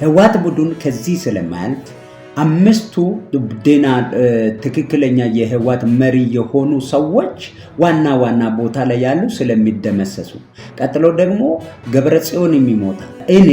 ህወሓት ቡድን ከዚህ ስለማያልፍ አምስቱ ዴና ትክክለኛ የህወሓት መሪ የሆኑ ሰዎች ዋና ቦታ ላይ ያሉ ስለሚደመሰሱ ቀጥሎ ደግሞ ገብረጽዮን የሚሞታ እኔ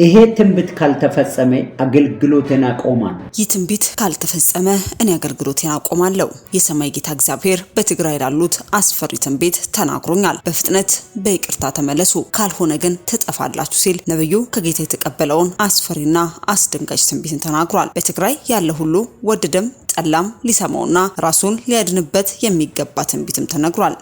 ይሄ ትንቢት ካልተፈጸመ አገልግሎቴን አቆማለሁ። ይህ ትንቢት ካልተፈጸመ እኔ አገልግሎቴን አቆማለሁ። የሰማይ ጌታ እግዚአብሔር በትግራይ ላሉት አስፈሪ ትንቢት ተናግሮኛል። በፍጥነት በይቅርታ ተመለሱ፣ ካልሆነ ግን ትጠፋላችሁ ሲል ነብዩ ከጌታ የተቀበለውን አስፈሪና አስደንጋጭ ትንቢትን ተናግሯል። በትግራይ ያለ ሁሉ ወደደም ጠላም ሊሰማውና ራሱን ሊያድንበት የሚገባ ትንቢትም ተነግሯል።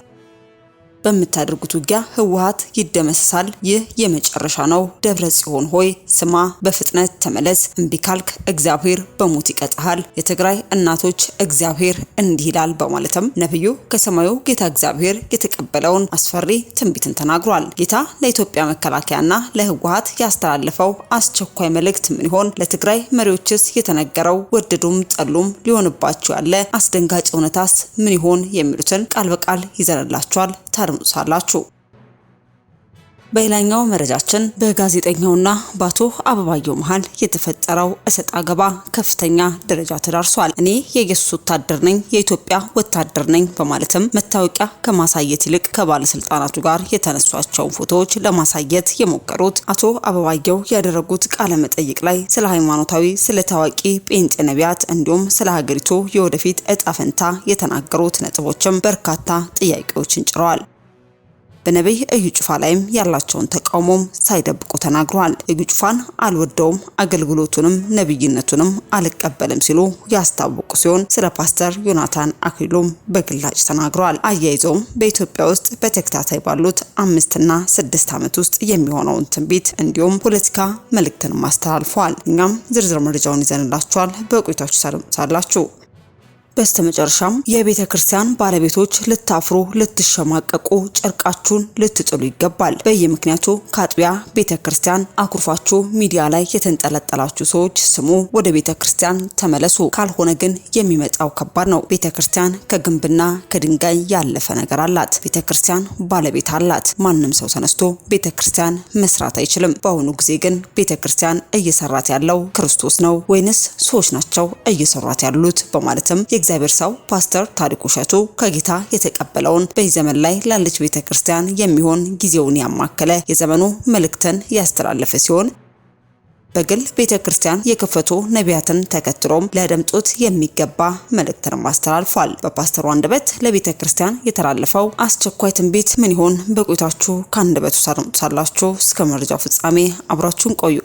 በመታደርጉት ውጊያ ህወሓት ይደመሰሳል። ይህ የመጨረሻ ነው። ደብረጽዮን ሆይ ስማ፣ በፍጥነት ተመለስ። እምቢ ካልክ እግዚአብሔር በሞት ይቀጣሃል። የትግራይ እናቶች እግዚአብሔር እንዲህ ይላል በማለትም ነብዩ ከሰማዩ ጌታ እግዚአብሔር የተቀበለውን አስፈሪ ትንቢትን ተናግሯል። ጌታ ለኢትዮጵያ መከላከያና ለህወሓት ያስተላለፈው አስቸኳይ መልእክት ምን ይሆን? ለትግራይ መሪዎችስ የተነገረው ወደዱም ጠሉም ሊሆንባቸው ያለ አስደንጋጭ እውነታስ ምን ይሆን? የሚሉትን ቃል በቃል ይዘንላችኋል። ታርሙሳላችሁ። በሌላኛው መረጃችን በጋዜጠኛውና በአቶ አበባየሁ መሃል የተፈጠረው እሰጥ አገባ ከፍተኛ ደረጃ ተዳርሷል። እኔ የኢየሱስ ወታደር ነኝ፣ የኢትዮጵያ ወታደር ነኝ በማለትም መታወቂያ ከማሳየት ይልቅ ከባለስልጣናቱ ጋር የተነሷቸውን ፎቶዎች ለማሳየት የሞከሩት አቶ አበባየሁ ያደረጉት ቃለ መጠይቅ ላይ ስለ ሃይማኖታዊ፣ ስለ ታዋቂ ጴንጤ ነቢያት እንዲሁም ስለ ሀገሪቱ የወደፊት እጣ ፈንታ የተናገሩት ነጥቦችም በርካታ ጥያቄዎችን ጭረዋል። በነብይ እዩ ጩፋ ላይም ያላቸውን ተቃውሞም ሳይደብቁ ተናግሯል። እዩ ጩፋን አልወደውም፣ አገልግሎቱንም ነብይነቱንም አልቀበልም ሲሉ ያስታወቁ ሲሆን ስለ ፓስተር ዮናታን አክሊሉም በግላጭ ተናግሯል። አያይዘውም በኢትዮጵያ ውስጥ በተከታታይ ባሉት 5 እና 6 ዓመት ውስጥ የሚሆነውን ትንቢት እንዲሁም ፖለቲካ መልእክትን ማስተላልፈዋል። እኛም ዝርዝር መረጃውን ይዘንላችኋል። በቆይታችሁ ታደምጣላችሁ። በስተመጨረሻም የቤተ ክርስቲያን ባለቤቶች ልታፍሩ፣ ልትሸማቀቁ፣ ጨርቃችሁን ልትጥሉ ይገባል። በየምክንያቱ ከአጥቢያ ቤተ ክርስቲያን አኩርፋችሁ ሚዲያ ላይ የተንጠለጠላችሁ ሰዎች ስሙ፣ ወደ ቤተ ክርስቲያን ተመለሱ። ካልሆነ ግን የሚመጣው ከባድ ነው። ቤተ ክርስቲያን ከግንብና ከድንጋይ ያለፈ ነገር አላት። ቤተ ክርስቲያን ባለቤት አላት። ማንም ሰው ተነስቶ ቤተ ክርስቲያን መስራት አይችልም። በአሁኑ ጊዜ ግን ቤተ ክርስቲያን እየሰራት ያለው ክርስቶስ ነው ወይንስ ሰዎች ናቸው እየሰራት ያሉት? በማለትም የእግዚአብሔር ሰው ፓስተር ታሪኩ ሸቱ ከጌታ የተቀበለውን በዘመን ላይ ላለች ቤተክርስቲያን የሚሆን ጊዜውን ያማከለ የዘመኑ መልእክትን ያስተላለፈ ሲሆን በግል ቤተክርስቲያን የከፈቱ ነቢያትን ተከትሎም ለደምጦት የሚገባ መልእክትን ማስተላልፏል። በፓስተሩ አንደበት ለቤተክርስቲያን የተላለፈው አስቸኳይ ትንቢት ምን ይሆን? በቆይታችሁ ከአንደበቱ ታደምጡታላችሁ። እስከ መረጃው ፍጻሜ አብራችሁን ቆዩ።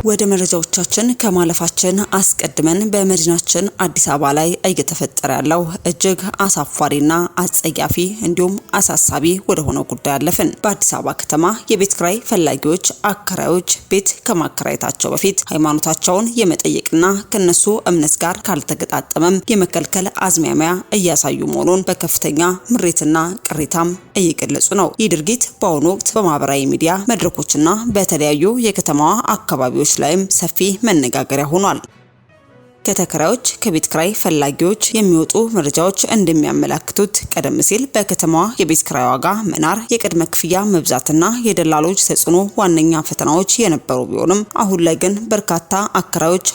ወደ መረጃዎቻችን ከማለፋችን አስቀድመን በመዲናችን አዲስ አበባ ላይ እየተፈጠረ ያለው እጅግ አሳፋሪና አጸያፊ እንዲሁም አሳሳቢ ወደ ሆነው ጉዳይ አለፍን። በአዲስ አበባ ከተማ የቤት ኪራይ ፈላጊዎች አከራዮች ቤት ከማከራየታቸው በፊት ሃይማኖታቸውን የመጠየቅና ከነሱ እምነት ጋር ካልተገጣጠመም የመከልከል አዝማሚያ እያሳዩ መሆኑን በከፍተኛ ምሬትና ቅሬታም እየገለጹ ነው። ይህ ድርጊት በአሁኑ ወቅት በማህበራዊ ሚዲያ መድረኮችና በተለያዩ የከተማዋ አካባቢዎች ላይም ሰፊ መነጋገሪያ ሆኗል። ከተከራዮች ከቤት ኪራይ ፈላጊዎች የሚወጡ መረጃዎች እንደሚያመለክቱት ቀደም ሲል በከተማዋ የቤት ኪራይ ዋጋ መናር፣ የቅድመ ክፍያ መብዛትና የደላሎች ተጽዕኖ ዋነኛ ፈተናዎች የነበሩ ቢሆንም አሁን ላይ ግን በርካታ አከራዮች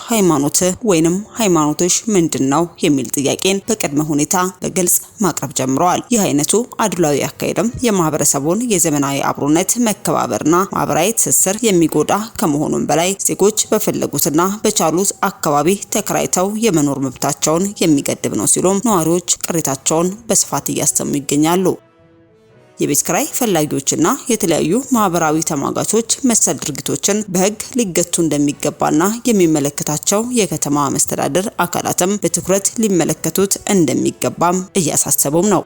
ሃይማኖቶች ምንድነው የሚል ጥያቄን በቅድመ ሁኔታ በግልጽ ማቅረብ ጀምረዋል። ይህ አይነቱ አድሏዊ አካሄድም የማህበረሰቡን የዘመናዊ አብሮነት መከባበርና ማህበራዊ ትስስር የሚጎዳ ከመሆኑም በላይ ዜጎች በፈለጉትና በቻሉት አካባቢ ተከራይተው የመኖር መብታቸውን የሚገድብ ነው ሲሉም ነዋሪዎች ቅሬታቸውን በስፋት እያሰሙ ይገኛሉ። የቤት ኪራይ ፈላጊዎችና የተለያዩ ማህበራዊ ተሟጋቾች መሰል ድርጊቶችን በሕግ ሊገቱ እንደሚገባና የሚመለከታቸው የከተማ መስተዳድር አካላትም በትኩረት ሊመለከቱት እንደሚገባም እያሳሰቡም ነው።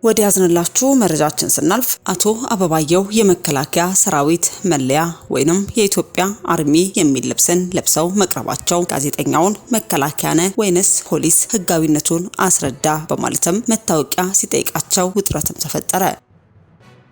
ወደ ያዝንላችሁ መረጃችን ስናልፍ አቶ አበባየሁ የመከላከያ ሰራዊት መለያ ወይንም የኢትዮጵያ አርሚ የሚል ልብስን ለብሰው መቅረባቸው ጋዜጠኛውን መከላከያ ነህ ወይንስ ፖሊስ ህጋዊነቱን አስረዳ በማለትም መታወቂያ ሲጠይቃቸው ውጥረትም ተፈጠረ።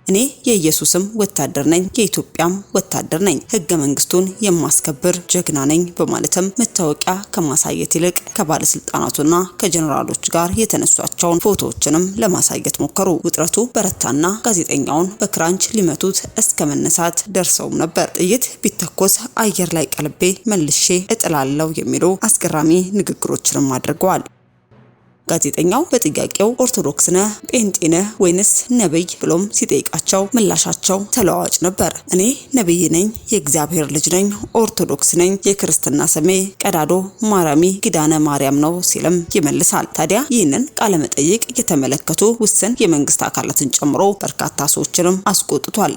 እኔ የኢየሱስም ወታደር ነኝ፣ የኢትዮጵያም ወታደር ነኝ፣ ህገ መንግስቱን የማስከብር ጀግና ነኝ በማለትም መታወቂያ ከማሳየት ይልቅ ከባለስልጣናቱና ከጀነራሎች ጋር የተነሷቸውን ፎቶዎችንም ለማሳየት ሞከሩ። ውጥረቱ በረታና ጋዜጠኛውን በክራንች ሊመቱት እስከ መነሳት ደርሰውም ነበር። ጥይት ቢተኮስ አየር ላይ ቀልቤ መልሼ እጥላለሁ የሚሉ አስገራሚ ንግግሮችንም አድርገዋል። ጋዜጠኛው በጥያቄው ኦርቶዶክስ ነህ፣ ጴንጤ ነህ ወይንስ ነብይ ብሎም ሲጠይቃቸው ምላሻቸው ተለዋዋጭ ነበር። እኔ ነብይ ነኝ፣ የእግዚአብሔር ልጅ ነኝ፣ ኦርቶዶክስ ነኝ፣ የክርስትና ስሜ ቀዳዶ ማርያሚ ኪዳነ ማርያም ነው ሲልም ይመልሳል። ታዲያ ይህንን ቃለ መጠይቅ የተመለከቱ ውስን የመንግስት አካላትን ጨምሮ በርካታ ሰዎችንም አስቆጥቷል።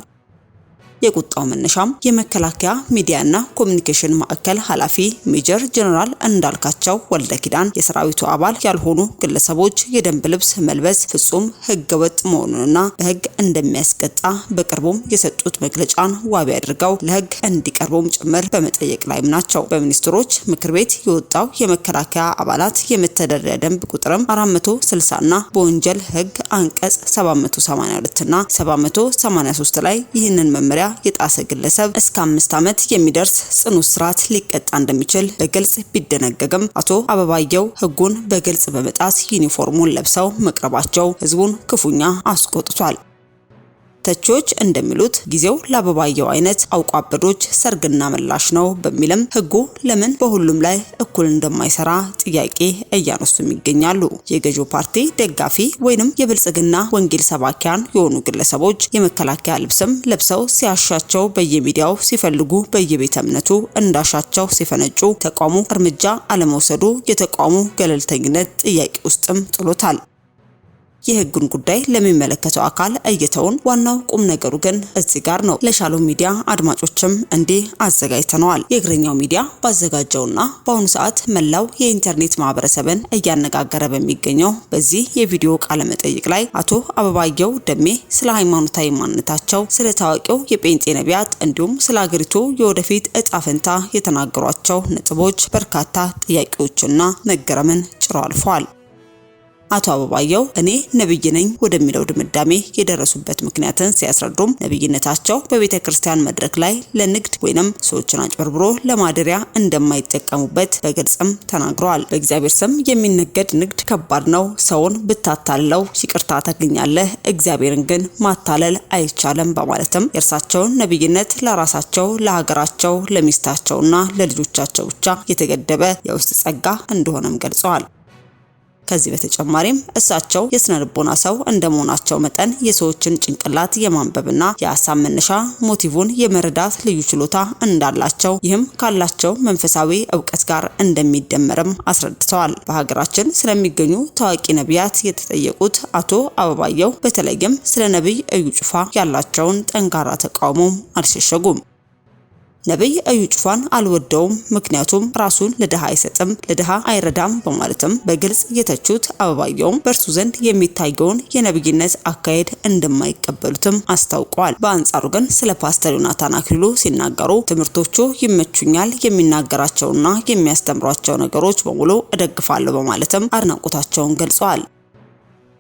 የቁጣው መነሻም የመከላከያ ሚዲያና ኮሙኒኬሽን ማዕከል ኃላፊ ሜጀር ጀነራል እንዳልካቸው ወልደ ኪዳን የሰራዊቱ አባል ያልሆኑ ግለሰቦች የደንብ ልብስ መልበስ ፍጹም ህገወጥ መሆኑንና በህግ እንደሚያስቀጣ በቅርቡም የሰጡት መግለጫን ዋቢ አድርገው ለህግ እንዲቀርቡም ጭምር በመጠየቅ ላይም ናቸው። በሚኒስትሮች ምክር ቤት የወጣው የመከላከያ አባላት የመተዳደሪያ ደንብ ቁጥርም 460ና በወንጀል ህግ አንቀጽ 782 እና 783 ላይ ይህንን መመሪያ የጣሰ ግለሰብ እስከ 5 ዓመት የሚደርስ ጽኑ እስራት ሊቀጣ እንደሚችል በግልጽ ቢደነገግም አቶ አበባየው ህጉን በግልጽ በመጣስ ዩኒፎርሙን ለብሰው መቅረባቸው ህዝቡን ክፉኛ አስቆጥቷል። ተቾች እንደሚሉት ጊዜው ለአበባየው አይነት አውቋበዶች ሰርግና ምላሽ ነው በሚልም ህጉ ለምን በሁሉም ላይ እኩል እንደማይሰራ ጥያቄ እያነሱም ይገኛሉ። የገዢው ፓርቲ ደጋፊ ወይንም የብልጽግና ወንጌል ሰባኪያን የሆኑ ግለሰቦች የመከላከያ ልብስም ለብሰው ሲያሻቸው በየሚዲያው ሲፈልጉ በየቤተ እምነቱ እንዳሻቸው ሲፈነጩ ተቋሙ እርምጃ አለመውሰዱ የተቋሙ ገለልተኝነት ጥያቄ ውስጥም ጥሎታል። የህጉን ጉዳይ ለሚመለከተው አካል እይተውን ዋናው ቁም ነገሩ ግን እዚህ ጋር ነው። ለሻሎም ሚዲያ አድማጮችም እንዲህ አዘጋጅተነዋል። የእግረኛው ሚዲያ ባዘጋጀውና በአሁኑ ሰዓት መላው የኢንተርኔት ማህበረሰብን እያነጋገረ በሚገኘው በዚህ የቪዲዮ ቃለ መጠይቅ ላይ አቶ አበባየው ደሜ ስለ ሃይማኖታዊ ማንነታቸው፣ ስለ ታዋቂው የጴንጤ ነቢያት እንዲሁም ስለ ሀገሪቱ የወደፊት እጣ ፈንታ የተናገሯቸው ነጥቦች በርካታ ጥያቄዎችና መገረምን ጭሮ አልፈዋል። አቶ አበባየው እኔ ነብይ ነኝ ወደሚለው ድምዳሜ የደረሱበት ምክንያትን ሲያስረዱም ነብይነታቸው በቤተክርስቲያን መድረክ ላይ ለንግድ ወይንም ሰዎችን አጭበርብሮ ለማደሪያ እንደማይጠቀሙበት በግልጽም ተናግረዋል። በእግዚአብሔር ስም የሚነገድ ንግድ ከባድ ነው። ሰውን ብታታለው ይቅርታ ታገኛለህ፣ እግዚአብሔርን ግን ማታለል አይቻልም በማለትም የእርሳቸውን ነብይነት ለራሳቸው፣ ለሀገራቸው፣ ለሚስታቸውና ለልጆቻቸው ብቻ የተገደበ የውስጥ ጸጋ እንደሆነም ገልጸዋል። ከዚህ በተጨማሪም እሳቸው የስነ ልቦና ሰው እንደመሆናቸው መጠን የሰዎችን ጭንቅላት የማንበብና የሀሳብ መነሻ ሞቲቭን የመረዳት ልዩ ችሎታ እንዳላቸው ይህም ካላቸው መንፈሳዊ ዕውቀት ጋር እንደሚደመርም አስረድተዋል። በሀገራችን ስለሚገኙ ታዋቂ ነቢያት የተጠየቁት አቶ አበባየው በተለይም ስለ ነብይ እዩ ጩፋ ያላቸውን ጠንካራ ተቃውሞ አልሸሸጉም። ነብይ እዩ ጩፋን አልወደውም፣ ምክንያቱም ራሱን ለድሃ አይሰጥም፣ ለድሃ አይረዳም በማለትም በግልጽ የተቹት አበባየውም በእርሱ ዘንድ የሚታየውን የነብይነት አካሄድ እንደማይቀበሉትም አስታውቀዋል። በአንጻሩ ግን ስለ ፓስተር ዮናታን አክሊሉ ሲናገሩ ትምህርቶቹ ይመቹኛል፣ የሚናገራቸውና የሚያስተምሯቸው ነገሮች በሙሉ እደግፋለሁ በማለትም አድናቆታቸውን ገልጸዋል።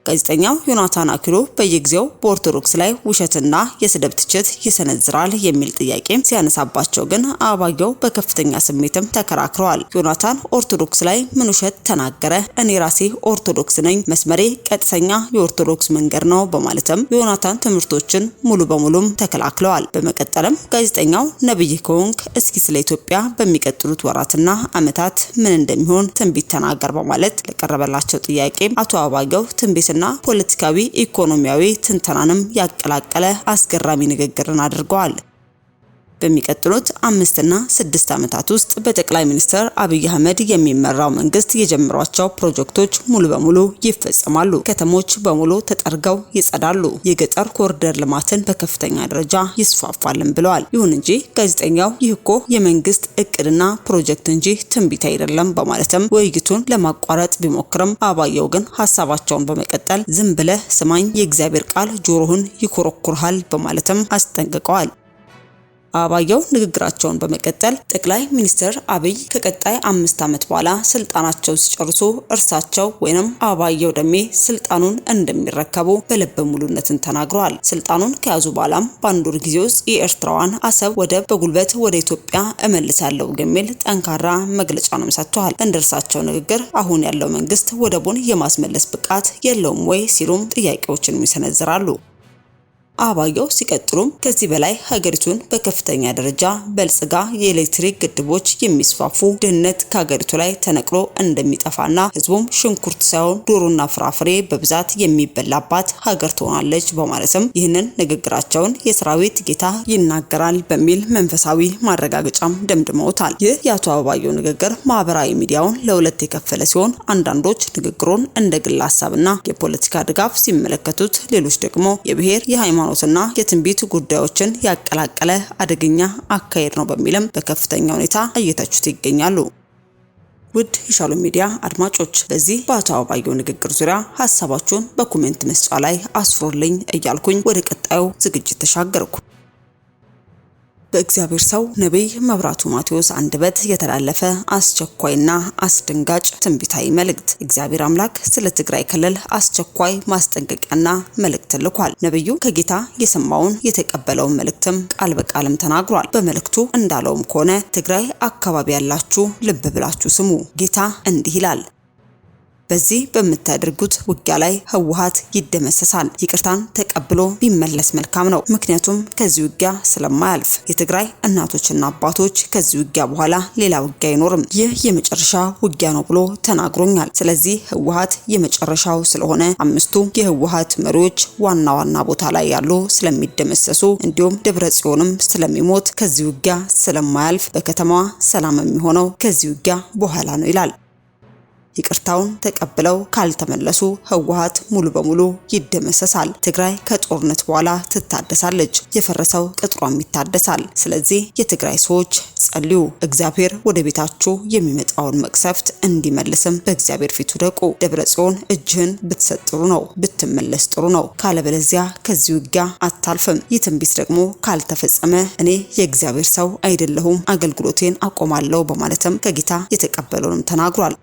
ጋዜጠኛው ዮናታን አክሊሉ በየጊዜው በኦርቶዶክስ ላይ ውሸትና የስድብ ትችት ይሰነዝራል የሚል ጥያቄ ሲያነሳባቸው ግን አበባየው በከፍተኛ ስሜትም ተከራክረዋል። ዮናታን ኦርቶዶክስ ላይ ምን ውሸት ተናገረ? እኔ ራሴ ኦርቶዶክስ ነኝ፣ መስመሬ ቀጥተኛ የኦርቶዶክስ መንገድ ነው በማለትም ዮናታን ትምህርቶችን ሙሉ በሙሉም ተከላክለዋል። በመቀጠልም ጋዜጠኛው ነብይ ከሆንክ እስኪ ስለ ኢትዮጵያ በሚቀጥሉት ወራትና ዓመታት ምን እንደሚሆን ትንቢት ተናገር በማለት ለቀረበላቸው ጥያቄ አቶ አበባየው ትንቢት ና ፖለቲካዊ ኢኮኖሚያዊ ትንተናንም ያቀላቀለ አስገራሚ ንግግርን አድርገዋል። በሚቀጥሉት 5 እና 6 ዓመታት ውስጥ በጠቅላይ ሚኒስትር አብይ አህመድ የሚመራው መንግስት የጀመሯቸው ፕሮጀክቶች ሙሉ በሙሉ ይፈጸማሉ። ከተሞች በሙሉ ተጠርገው ይጸዳሉ። የገጠር ኮሪደር ልማትን በከፍተኛ ደረጃ ይስፋፋልን ብለዋል። ይሁን እንጂ ጋዜጠኛው ይህ እኮ የመንግስት እቅድና ፕሮጀክት እንጂ ትንቢት አይደለም በማለትም ውይይቱን ለማቋረጥ ቢሞክርም አበባየው ግን ሀሳባቸውን በመቀጠል ዝም ብለህ ስማኝ፣ የእግዚአብሔር ቃል ጆሮህን ይኮረኩርሃል በማለትም አስጠንቅቀዋል። አበባየሁ ንግግራቸውን በመቀጠል ጠቅላይ ሚኒስትር አብይ ከቀጣይ 5 ዓመት በኋላ ስልጣናቸው ሲጨርሱ እርሳቸው ወይንም አበባየሁ ደሜ ስልጣኑን እንደሚረከቡ በልበ ሙሉነትን ተናግረዋል። ስልጣኑን ከያዙ በኋላም በአንድ ወር ጊዜ ውስጥ የኤርትራዋን አሰብ ወደብ በጉልበት ወደ ኢትዮጵያ እመልሳለሁ የሚል ጠንካራ መግለጫንም ሰጥተዋል። እንደ እርሳቸው ንግግር አሁን ያለው መንግስት ወደቡን የማስመለስ ብቃት የለውም ወይ ሲሉም ጥያቄዎችን ይሰነዝራሉ። አበባየሁ ሲቀጥሉም ከዚህ በላይ ሀገሪቱን በከፍተኛ ደረጃ በልጽጋ የኤሌክትሪክ ግድቦች የሚስፋፉ ድህነት ከሀገሪቱ ላይ ተነቅሎ እንደሚጠፋና ህዝቡም ሽንኩርት ሳይሆን ዶሮና ፍራፍሬ በብዛት የሚበላባት ሀገር ትሆናለች በማለትም ይህንን ንግግራቸውን የሰራዊት ጌታ ይናገራል በሚል መንፈሳዊ ማረጋገጫም ደምድመውታል። ይህ የአቶ አበባየሁ ንግግር ማህበራዊ ሚዲያውን ለሁለት የከፈለ ሲሆን አንዳንዶች ንግግሩን እንደ ግል ሀሳብና የፖለቲካ ድጋፍ ሲመለከቱት፣ ሌሎች ደግሞ የብሔር የሃይማኖትና የትንቢት ጉዳዮችን ያቀላቀለ አደገኛ አካሄድ ነው በሚልም በከፍተኛ ሁኔታ እየተቹት ይገኛሉ። ውድ የሻሎም ሚዲያ አድማጮች በዚህ በአቶ አበባየሁ ንግግር ዙሪያ ሀሳባችሁን በኮሜንት መስጫ ላይ አስፍሩልኝ እያልኩኝ ወደ ቀጣዩ ዝግጅት ተሻገርኩ። በእግዚአብሔር ሰው ነብይ መብራቱ ማቴዎስ አንደበት የተላለፈ አስቸኳይና አስደንጋጭ ትንቢታዊ መልእክት። እግዚአብሔር አምላክ ስለ ትግራይ ክልል አስቸኳይ ማስጠንቀቂያና መልእክት ልኳል። ነብዩ ከጌታ የሰማውን የተቀበለውን መልእክትም ቃል በቃልም ተናግሯል። በመልእክቱ እንዳለውም ከሆነ ትግራይ አካባቢ ያላችሁ ልብ ብላችሁ ስሙ። ጌታ እንዲህ ይላል፣ በዚህ በምታደርጉት ውጊያ ላይ ህወሓት ይደመሰሳል። ይቅርታን ተቀብሎ ቢመለስ መልካም ነው። ምክንያቱም ከዚህ ውጊያ ስለማያልፍ የትግራይ እናቶችና አባቶች ከዚህ ውጊያ በኋላ ሌላ ውጊያ አይኖርም፣ ይህ የመጨረሻ ውጊያ ነው ብሎ ተናግሮኛል። ስለዚህ ህወሓት የመጨረሻው ስለሆነ 5ቱ የህወሓት መሪዎች ዋና ዋና ቦታ ላይ ያሉ ስለሚደመሰሱ እንዲሁም ደብረጽዮንም ስለሚሞት ከዚህ ውጊያ ስለማያልፍ በከተማዋ ሰላም የሚሆነው ከዚህ ውጊያ በኋላ ነው ይላል። ይቅርታውን ተቀብለው ካልተመለሱ ህወሓት ሙሉ በሙሉ ይደመሰሳል። ትግራይ ከጦርነት በኋላ ትታደሳለች፣ የፈረሰው ቅጥሯም ይታደሳል። ስለዚህ የትግራይ ሰዎች ጸልዩ፣ እግዚአብሔር ወደ ቤታችሁ የሚመጣውን መቅሰፍት እንዲመልስም በእግዚአብሔር ፊት ወድቁ። ደብረጽዮን እጅህን ብትሰጥ ጥሩ ነው፣ ብትመለስ ጥሩ ነው፣ ካለበለዚያ ከዚህ ውጊያ አታልፍም። ይህ ትንቢት ደግሞ ካልተፈጸመ እኔ የእግዚአብሔር ሰው አይደለሁም፣ አገልግሎቴን አቆማለሁ በማለትም ከጌታ የተቀበለውንም ተናግሯል።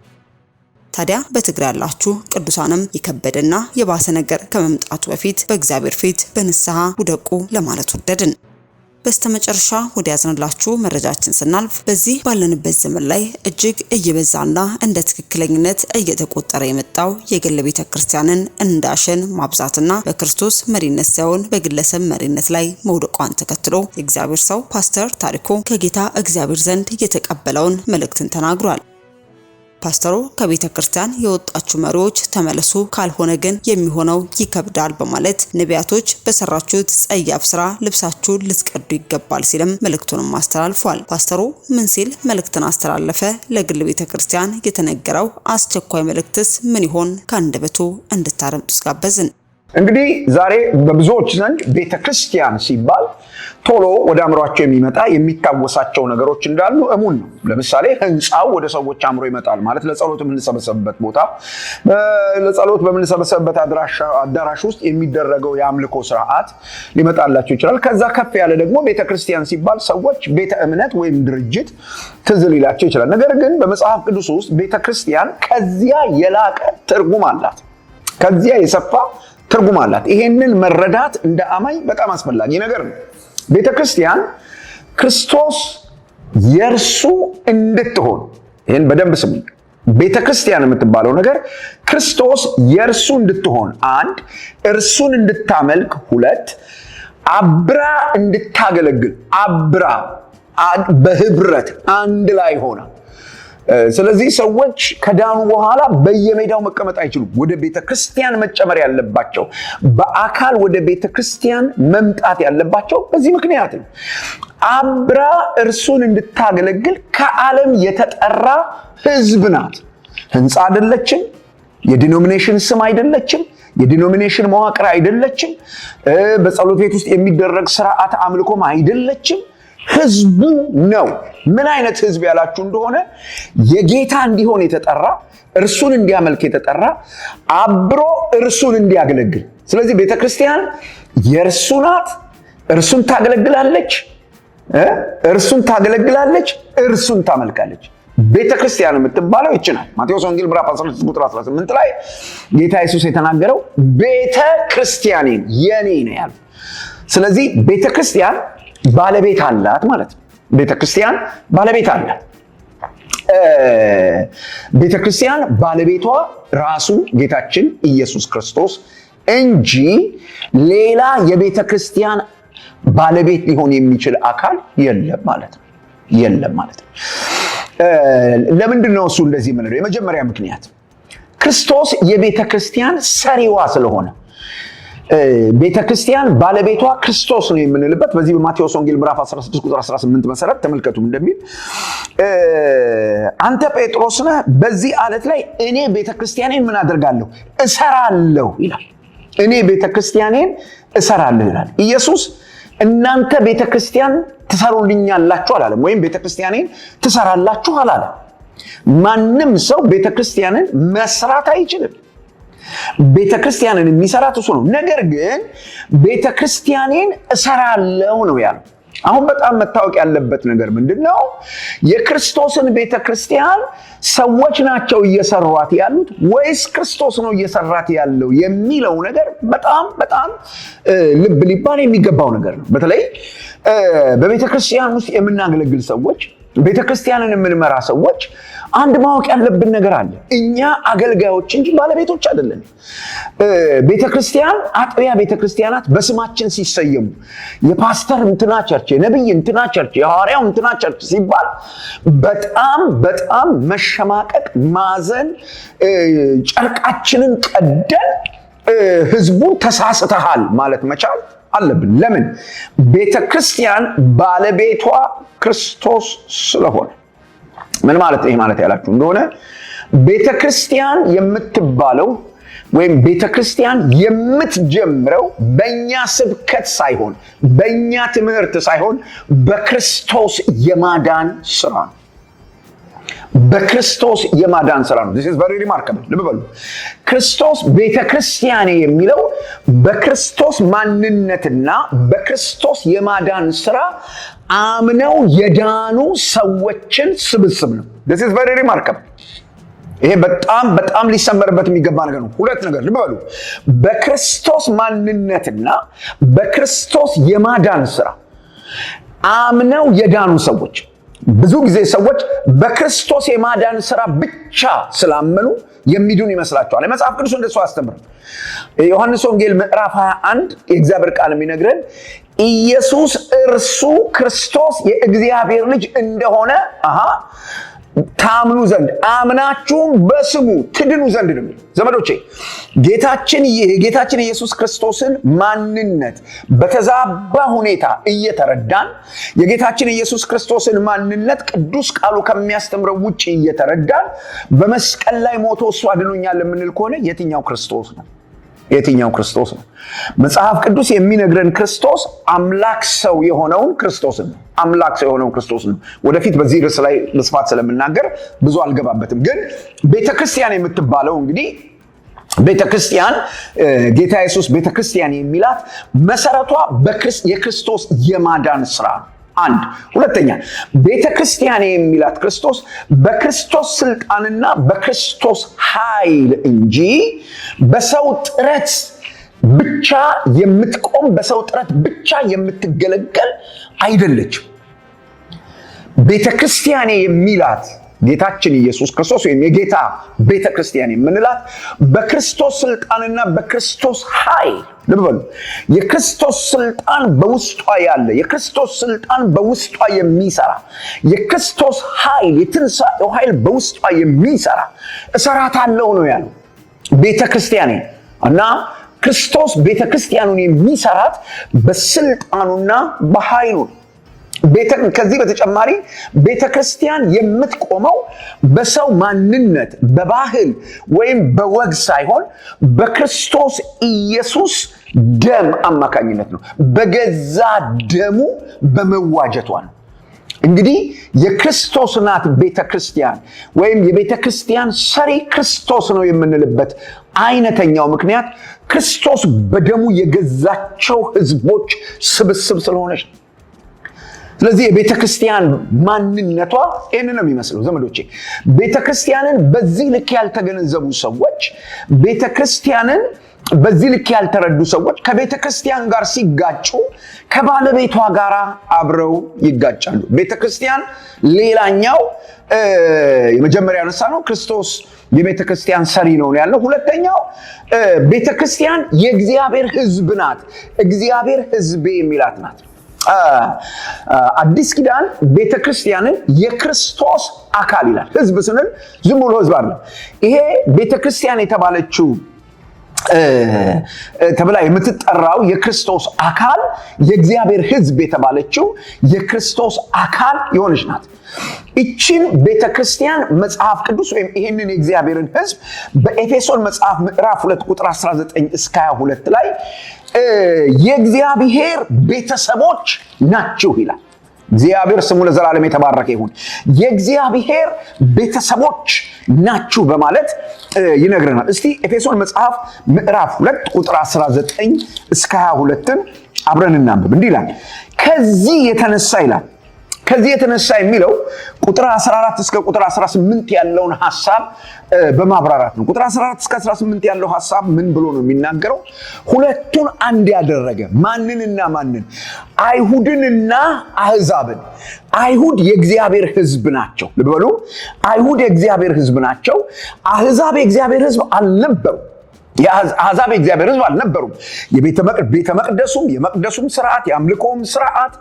ታዲያ በትግራይ ያላችሁ ቅዱሳንም የከበደና የባሰ ነገር ከመምጣቱ በፊት በእግዚአብሔር ፊት በንስሐ ውደቁ ለማለት ወደድን። በስተመጨረሻ ወደ ያዝንላችሁ መረጃችን ስናልፍ በዚህ ባለንበት ዘመን ላይ እጅግ እየበዛና እንደ ትክክለኝነት እየተቆጠረ የመጣው የግል ቤተክርስቲያንን እንዳሸን ማብዛትና በክርስቶስ መሪነት ሳይሆን በግለሰብ መሪነት ላይ መውደቋን ተከትሎ የእግዚአብሔር ሰው ፓስተር ታሪኩ ከጌታ እግዚአብሔር ዘንድ የተቀበለውን መልእክትን ተናግሯል። ፓስተሩ ከቤተ ክርስቲያን የወጣችሁ መሪዎች ተመለሱ፣ ካልሆነ ግን የሚሆነው ይከብዳል በማለት ነቢያቶች በሰራችሁት ጸያፍ ስራ ልብሳችሁን ልትቀዱ ይገባል ሲልም መልእክቱንም አስተላልፏል። ፓስተሩ ምን ሲል መልእክትን አስተላለፈ? ለግል ቤተ ክርስቲያን የተነገረው አስቸኳይ መልእክትስ ምን ይሆን? ከአንደበቱ እንድታረምጡ ጋበዝን። እንግዲህ ዛሬ በብዙዎች ዘንድ ቤተክርስቲያን ሲባል ቶሎ ወደ አእምሯቸው የሚመጣ የሚታወሳቸው ነገሮች እንዳሉ እሙን ነው። ለምሳሌ ህንጻው ወደ ሰዎች አእምሮ ይመጣል ማለት ለጸሎት የምንሰበሰብበት ቦታ፣ ለጸሎት በምንሰበሰብበት አዳራሽ ውስጥ የሚደረገው የአምልኮ ስርዓት ሊመጣላቸው ይችላል። ከዛ ከፍ ያለ ደግሞ ቤተክርስቲያን ሲባል ሰዎች ቤተ እምነት ወይም ድርጅት ትዝ ሊላቸው ይችላል። ነገር ግን በመጽሐፍ ቅዱስ ውስጥ ቤተክርስቲያን ከዚያ የላቀ ትርጉም አላት፣ ከዚያ የሰፋ ትርጉም አላት። ይሄንን መረዳት እንደ አማኝ በጣም አስፈላጊ ነገር ነው። ቤተክርስቲያን ክርስቶስ የእርሱ እንድትሆን፣ ይሄን በደንብ ስሙ። ቤተክርስቲያን የምትባለው ነገር ክርስቶስ የእርሱ እንድትሆን፣ 1 እርሱን እንድታመልክ፣ 2 አብራ እንድታገለግል፣ አብራ በህብረት አንድ ላይ ሆና። ስለዚህ ሰዎች ከዳኑ በኋላ በየሜዳው መቀመጥ አይችሉም። ወደ ቤተክርስቲያን መጨመር ያለባቸው፣ በአካል ወደ ቤተክርስቲያን መምጣት ያለባቸው በዚህ ምክንያት ነው። አብራ እርሱን እንድታገለግል ከዓለም የተጠራ ህዝብ ናት። ህንፃ አይደለችም፣ የዲኖሚኔሽን ስም አይደለችም፣ የዲኖሚኔሽን መዋቅር አይደለችም፣ በጸሎት ቤት ውስጥ የሚደረግ ስርዓት አምልኮም አይደለችም። ህዝቡ ነው። ምን አይነት ህዝብ ያላችሁ እንደሆነ የጌታ እንዲሆን የተጠራ፣ እርሱን እንዲያመልክ የተጠራ፣ አብሮ እርሱን እንዲያገለግል። ስለዚህ ቤተክርስቲያን የእርሱ ናት፣ እርሱን ታገለግላለች፣ እርሱን ታገለግላለች፣ እርሱን ታመልካለች። ቤተክርስቲያን የምትባለው ይችላል። ማቴዎስ ወንጌል ምዕራፍ 16 ቁጥር 18 ላይ ጌታ ኢየሱስ የተናገረው ቤተክርስቲያኔን የኔ ነው ያለው። ስለዚህ ቤተክርስቲያን ባለቤት አላት ማለት ነው። ቤተክርስቲያን ባለቤት አላት። ቤተክርስቲያን ባለቤቷ ራሱ ጌታችን ኢየሱስ ክርስቶስ እንጂ ሌላ የቤተክርስቲያን ባለቤት ሊሆን የሚችል አካል የለም ማለት ነው። ለምንድን ነው እሱ እንደዚህ የምንለው? የመጀመሪያ ምክንያት ክርስቶስ የቤተክርስቲያን ሰሪዋ ስለሆነ ቤተክርስቲያን ባለቤቷ ክርስቶስ ነው የምንልበት በዚህ በማቴዎስ ወንጌል ምዕራፍ 16 ቁጥር 18 መሰረት ተመልከቱ እንደሚል አንተ ጴጥሮስ ነህ፣ በዚህ ዓለት ላይ እኔ ቤተክርስቲያኔን ምን አደርጋለሁ? እሰራለሁ ይላል። እኔ ቤተክርስቲያኔን እሰራለሁ ይላል ኢየሱስ። እናንተ ቤተክርስቲያን ትሰሩልኛላችሁ አላለም፣ ወይም ቤተክርስቲያኔን ትሰራላችሁ አላለም። ማንም ሰው ቤተክርስቲያንን መስራት አይችልም። ቤተክርስቲያንን የሚሰራት እሱ ነው። ነገር ግን ቤተክርስቲያኔን እሰራለሁ ነው ያለው። አሁን በጣም መታወቅ ያለበት ነገር ምንድነው? የክርስቶስን ቤተክርስቲያን ሰዎች ናቸው እየሰሯት ያሉት ወይስ ክርስቶስ ነው እየሰራት ያለው የሚለው ነገር በጣም ልብ ሊባል የሚገባው ነገር ነው። በተለይ በቤተክርስቲያን ውስጥ የምናገለግል ሰዎች፣ ቤተክርስቲያንን የምንመራ ሰዎች አንድ ማወቅ ያለብን ነገር አለ። እኛ አገልጋዮች እንጂ ባለቤቶች አይደለን። ቤተክርስቲያን አጥቢያ ቤተክርስቲያናት በስማችን ሲሰየሙ የፓስተር እንትና ቸርች፣ የነብይ እንትና ቸርች፣ የሐዋርያው እንትና ቸርች ሲባል በጣም መሸማቀቅ፣ ማዘን፣ ጨርቃችንን ቀደን ህዝቡን ተሳስተሃል ማለት መቻል አለብን። ለምን? ቤተክርስቲያን ባለቤቷ ክርስቶስ ስለሆነ። ምን ማለት ነው? ይሄ ማለት ያላችሁ እንደሆነ ቤተክርስቲያን የምትባለው ወይም ቤተክርስቲያን የምትጀምረው በእኛ ስብከት ሳይሆን በእኛ ትምህርት ሳይሆን በክርስቶስ የማዳን ስራ ነው። በክርስቶስ የማዳን ስራ ነው። this is very remarkable። ልብ በሉ። ክርስቶስ ቤተክርስቲያኔ የሚለው በክርስቶስ ማንነትና በክርስቶስ የማዳን ስራ አምነው የዳኑ ሰዎችን ስብስብ ነው። this is very remarkable። ይሄ በጣም ሊሰመርበት የሚገባ ነገር ነው። ሁለት ነገር ልብ በሉ። በክርስቶስ ማንነትና በክርስቶስ የማዳን ስራ አምነው የዳኑ ሰዎች። ብዙ ጊዜ ሰዎች በክርስቶስ የማዳን ስራ ብቻ ስላመኑ የሚዱን ይመስላቸዋል። መጽሐፍ ቅዱስ እንደሱ አስተምር። ዮሐንስ ወንጌል ምዕራፍ 21 የእግዚአብሔር ቃል የሚነግረን ኢየሱስ እርሱ ክርስቶስ የእግዚአብሔር ልጅ እንደሆነ ታምኑ ዘንድ አምናችሁም በስሙ ትድኑ ዘንድ ነው። ዘመዶቼ ጌታችን ኢየሱስ ክርስቶስን ማንነት በተዛባ ሁኔታ እየተረዳን የጌታችን ኢየሱስ ክርስቶስን ማንነት ቅዱስ ቃሉ ከሚያስተምረው ውጪ እየተረዳን በመስቀል ላይ ሞቶ እሱ አድኖኛል የምንል ከሆነ የትኛው ክርስቶስ ነው? የትኛው ክርስቶስ ነው? መጽሐፍ ቅዱስ የሚነግረን ክርስቶስ አምላክ ሰው የሆነውን ክርስቶስ ነው። አምላክ ሰው የሆነውን ክርስቶስ ነው። ወደፊት በዚህ ርዕስ ላይ በስፋት ስለምናገር ብዙ አልገባበትም። ግን ቤተክርስቲያን የምትባለው እንግዲህ ቤተክርስቲያን ጌታ ኢየሱስ ቤተክርስቲያን የሚላት መሰረቷ የክርስቶስ የማዳን ስራ ነው። አንድ ሁለተኛ ቤተክርስቲያን የሚላት ክርስቶስ በክርስቶስ ስልጣንና በክርስቶስ ኃይል እንጂ በሰው ጥረት ብቻ የምትቆም በሰው ጥረት ብቻ የምትገለገል አይደለችም። ቤተክርስቲያን የሚላት ጌታችን ኢየሱስ ክርስቶስ ወይም የጌታ ቤተክርስቲያን የምንላት በክርስቶስ ስልጣንና በክርስቶስ ኃይል ልብ በሉ። የክርስቶስ ስልጣን በውስጧ ያለ፣ የክርስቶስ ስልጣን በውስጧ የሚሰራ፣ የክርስቶስ ኃይል የትንሣኤው ኃይል በውስጧ የሚሰራ እሰራታለሁ ነው ያለው ቤተክርስቲያን። እና ክርስቶስ ቤተክርስቲያኑን የሚሰራት በስልጣኑና በኃይሉ። ከዚህ በተጨማሪ ቤተክርስቲያን የምትቆመው በሰው ማንነት፣ በባህል ወይም በወግ ሳይሆን በክርስቶስ ኢየሱስ ደም አማካኝነት ነው። በገዛ ደሙ በመዋጀቷ ነው። እንግዲህ የክርስቶስ ናት ቤተክርስቲያን ወይም የቤተክርስቲያን ሰሪ ክርስቶስ ነው የምንልበት አይነተኛው ምክንያት ክርስቶስ በደሙ የገዛቸው ህዝቦች ስብስብ ስለሆነች ነው። ስለዚህ የቤተክርስቲያን ማንነቷ ይህንን ነው የሚመስለው ዘመዶቼ። ቤተክርስቲያንን በዚህ ልክ ያልተገነዘቡ ሰዎች፣ ቤተክርስቲያንን በዚህ ልክ ያልተረዱ ሰዎች ከቤተክርስቲያን ጋር ሲጋጩ ከባለቤቷ ጋር አብረው ይጋጫሉ። ቤተክርስቲያን ሌላኛው የመጀመሪያ ያነሳ ነው ክርስቶስ የቤተክርስቲያን ሰሪ ነው ያለው። ሁለተኛው ቤተክርስቲያን የእግዚአብሔር ሕዝብ ናት። እግዚአብሔር ሕዝቤ የሚላት ናት። አዲስ ኪዳን ቤተክርስቲያንን የክርስቶስ አካል ይላል። ሕዝብ ስንል ዝም ብሎ ሕዝብ አይደለም። ይሄ ቤተክርስቲያን የተባለችው ተብላ የምትጠራው የክርስቶስ አካል የእግዚአብሔር ሕዝብ የተባለችው የክርስቶስ አካል የሆነች ናት። እቺን ቤተክርስቲያን መጽሐፍ ቅዱስ ወይም ይሄንን የእግዚአብሔርን ሕዝብ በኤፌሶን መጽሐፍ ምዕራፍ 2 ቁጥር 19 እስከ 22 ላይ የእግዚአብሔር ቤተሰቦች ናችሁ ይላል። እግዚአብሔር ስሙ ለዘላለም የተባረከ ይሁን። የእግዚአብሔር ቤተሰቦች ናችሁ በማለት ይነግረናል። እስቲ ኤፌሶን መጽሐፍ ምዕራፍ 2 ቁጥር 19 እስከ 22ን አብረን እናንብብ። እንዲህ ይላል፣ ከዚህ የተነሳ ይላል። ከዚህ የተነሳ የሚለው ቁጥር 14 እስከ ቁጥር 18 ያለውን ሐሳብ በማብራራት ነው። ቁጥር 14 እስከ 18 ያለው ሐሳብ ምን ብሎ ነው የሚናገረው? ሁለቱን አንድ ያደረገ ማንንና ማንን? አይሁድንና አህዛብን። አይሁድ የእግዚአብሔር ሕዝብ ናቸው። ልብ በሉ፣ አይሁድ የእግዚአብሔር ሕዝብ ናቸው። አህዛብ የእግዚአብሔር ሕዝብ አልነበሩ። የአሕዛብ የእግዚአብሔር ሕዝብ አልነበሩም። ቤተ መቅደሱም የመቅደሱም ስርዓት የአምልኮም ስርዓት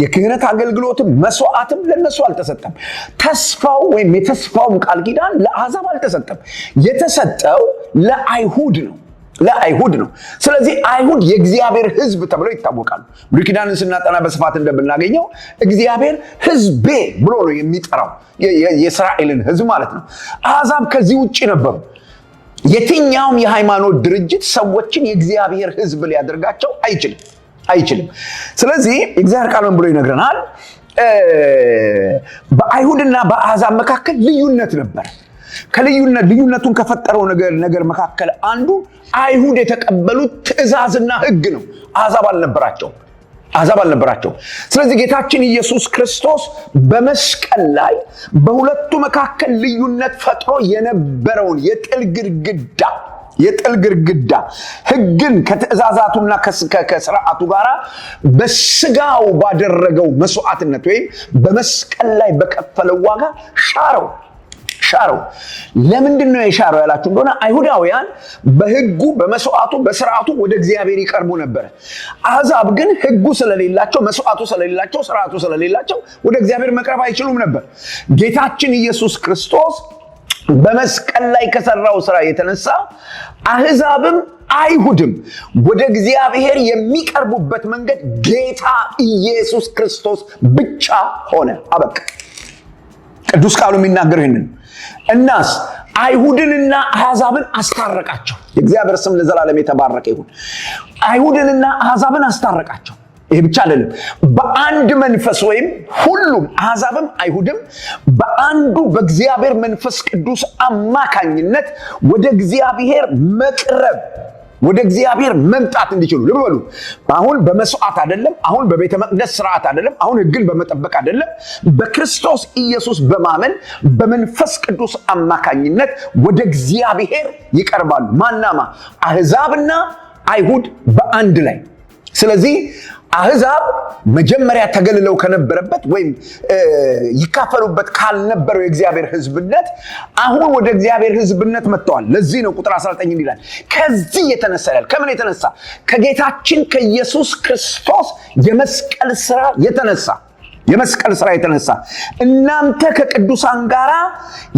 የክህነት አገልግሎትም መስዋዕትም ለነሱ አልተሰጠም። ተስፋው ወይም የተስፋውም ቃል ኪዳን ለአሕዛብ አልተሰጠም። የተሰጠው ለአይሁድ ነው። ለአይሁድ ነው። ስለዚህ አይሁድ የእግዚአብሔር ሕዝብ ተብለው ይታወቃሉ። ብሉይ ኪዳንን ስናጠና በስፋት እንደምናገኘው እግዚአብሔር ሕዝቤ ብሎ ነው የሚጠራው የእስራኤልን ሕዝብ ማለት ነው። አሕዛብ ከዚህ ውጭ ነበሩ። የትኛውም የሃይማኖት ድርጅት ሰዎችን የእግዚአብሔር ሕዝብ ሊያደርጋቸው አይችልም። ስለዚህ እግዚአብሔር ቃል ምን ብሎ ይነግረናል? በአይሁድና በአሕዛብ መካከል ልዩነት ነበር። ልዩነቱን ከፈጠረው ነገር መካከል አንዱ አይሁድ የተቀበሉት ትእዛዝና ሕግ ነው። አሕዛብ አልነበራቸው። ስለዚህ ጌታችን ኢየሱስ ክርስቶስ በመስቀል ላይ በሁለቱ መካከል ልዩነት ፈጥሮ የነበረውን የጥል ግድግዳ ሕግን ከትእዛዛቱና ከስርዓቱ ጋር በስጋው ባደረገው መስዋዕትነት ወይም በመስቀል ላይ በከፈለው ዋጋ ሻረው። ለምንድን ነው የሻረው ያላችሁ እንደሆነ አይሁዳውያን በሕጉ በመስዋዕቱ በስርዓቱ ወደ እግዚአብሔር ይቀርቡ ነበር። አሕዛብ ግን ሕጉ ስለሌላቸው፣ መስዋዕቱ ስለሌላቸው፣ ስርዓቱ ስለሌላቸው ወደ እግዚአብሔር መቅረብ አይችሉም ነበር። ጌታችን ኢየሱስ ክርስቶስ በመስቀል ላይ ከሰራው ስራ የተነሳ አሕዛብም አይሁድም ወደ እግዚአብሔር የሚቀርቡበት መንገድ ጌታ ኢየሱስ ክርስቶስ ብቻ ሆነ። አበቃ። ቅዱስ ቃሉ የሚናገር ይህንን እናስ አይሁድንና አሕዛብን አስታረቃቸው። የእግዚአብሔር ስም ለዘላለም የተባረከ ይሁን። አይሁድንና አሕዛብን አስታረቃቸው። ይሄ ብቻ አይደለም። በአንድ መንፈስ ወይም ሁሉም አሕዛብም አይሁድም በአንዱ በእግዚአብሔር መንፈስ ቅዱስ አማካኝነት ወደ እግዚአብሔር መቅረብ፣ ወደ እግዚአብሔር መምጣት እንዲችሉ። ልብ በሉ፣ አሁን በመስዋዕት አይደለም፣ አሁን በቤተ መቅደስ ስርዓት አይደለም፣ አሁን ሕግን በመጠበቅ አይደለም። በክርስቶስ ኢየሱስ በማመን በመንፈስ ቅዱስ አማካኝነት ወደ እግዚአብሔር ይቀርባሉ። ማናማ? አሕዛብና አይሁድ በአንድ ላይ። ስለዚህ አሕዛብ መጀመሪያ ተገልለው ከነበረበት ወይም ይካፈሉበት ካልነበረው የእግዚአብሔር ሕዝብነት አሁን ወደ እግዚአብሔር ሕዝብነት መጥተዋል። ለዚህ ነው ቁጥር 19 ይላል ከዚህ የተነሳ ይላል። ከምን የተነሳ? ከጌታችን ከኢየሱስ ክርስቶስ የመስቀል ስራ የተነሳ እናንተ ከቅዱሳን ጋር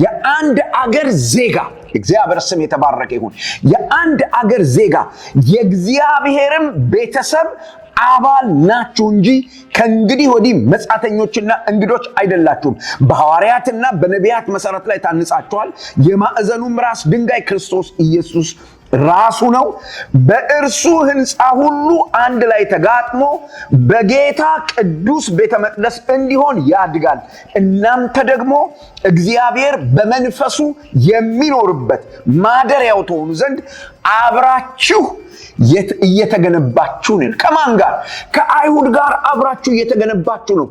የአንድ አገር ዜጋ፣ እግዚአብሔር ስም የተባረከ ይሁን፣ የአንድ አገር ዜጋ የእግዚአብሔርም ቤተሰብ አባል ናችሁ እንጂ ከእንግዲህ ወዲህ መጻተኞችና እንግዶች አይደላችሁም። በሐዋርያትና በነቢያት መሰረት ላይ ታንጻችኋል። የማዕዘኑም ራስ ድንጋይ ክርስቶስ ኢየሱስ ራሱ ነው። በእርሱ ሕንፃ ሁሉ አንድ ላይ ተጋጥሞ በጌታ ቅዱስ ቤተ መቅደስ እንዲሆን ያድጋል። እናንተ ደግሞ እግዚአብሔር በመንፈሱ የሚኖርበት ማደሪያው ትሆኑ ዘንድ አብራችሁ እየተገነባችሁ ነው። ከማን ጋር? ከአይሁድ ጋር አብራችሁ እየተገነባችሁ ነው።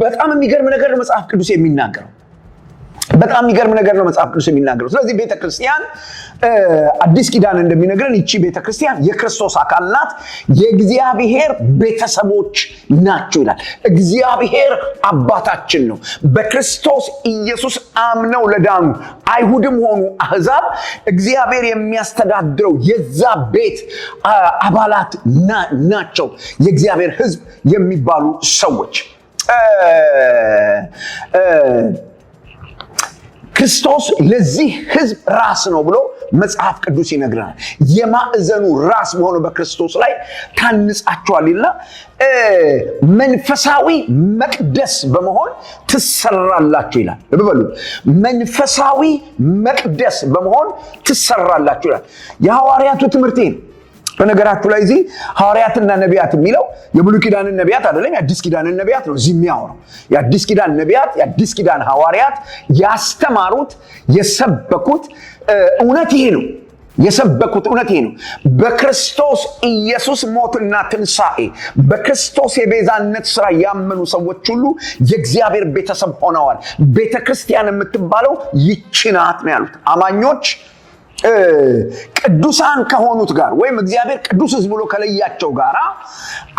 በጣም የሚገርም ነገር ነው መጽሐፍ ቅዱስ የሚናገረው። በጣም የሚገርም ነገር ነው መጽሐፍ ቅዱስ የሚናገረው። ስለዚህ ቤተክርስቲያን አዲስ ኪዳን እንደሚነግረን ይቺ ቤተክርስቲያን የክርስቶስ አካል ናት፣ የእግዚአብሔር ቤተሰቦች ናቸው ይላል። እግዚአብሔር አባታችን ነው። በክርስቶስ ኢየሱስ አምነው ለዳኑ አይሁድም ሆኑ አሕዛብ እግዚአብሔር የሚያስተዳድረው የዛ ቤት አባላት ናቸው። የእግዚአብሔር ሕዝብ የሚባሉ ሰዎች ክርስቶስ ለዚህ ሕዝብ ራስ ነው ብሎ መጽሐፍ ቅዱስ ይነግረናል። የማዕዘኑ ራስ በሆነ በክርስቶስ ላይ ታንጻችኋልና መንፈሳዊ መቅደስ በመሆን ትሰራላችሁ ይላል። ልብ በሉ፣ መንፈሳዊ መቅደስ በመሆን ትሰራላችሁ ይላል። የሐዋርያቱ ትምህርት ነው። በነገራችሁ ላይ እዚህ ሐዋርያትና ነቢያት የሚለው የብሉይ ኪዳንን ነቢያት አይደለም፣ የአዲስ ኪዳንን ነቢያት ነው እዚህ የሚያወራው። የአዲስ ኪዳን ነቢያት፣ የአዲስ ኪዳን ሐዋርያት ያስተማሩት የሰበኩት እውነት ይሄ ነው። የሰበኩት እውነት ይሄ ነው። በክርስቶስ ኢየሱስ ሞትና ትንሣኤ፣ በክርስቶስ የቤዛነት ሥራ ያመኑ ሰዎች ሁሉ የእግዚአብሔር ቤተሰብ ሆነዋል። ቤተክርስቲያን የምትባለው ይህች ናት ነው ያሉት አማኞች ቅዱሳን ከሆኑት ጋር ወይም እግዚአብሔር ቅዱስ ሕዝብ ብሎ ከለያቸው ጋር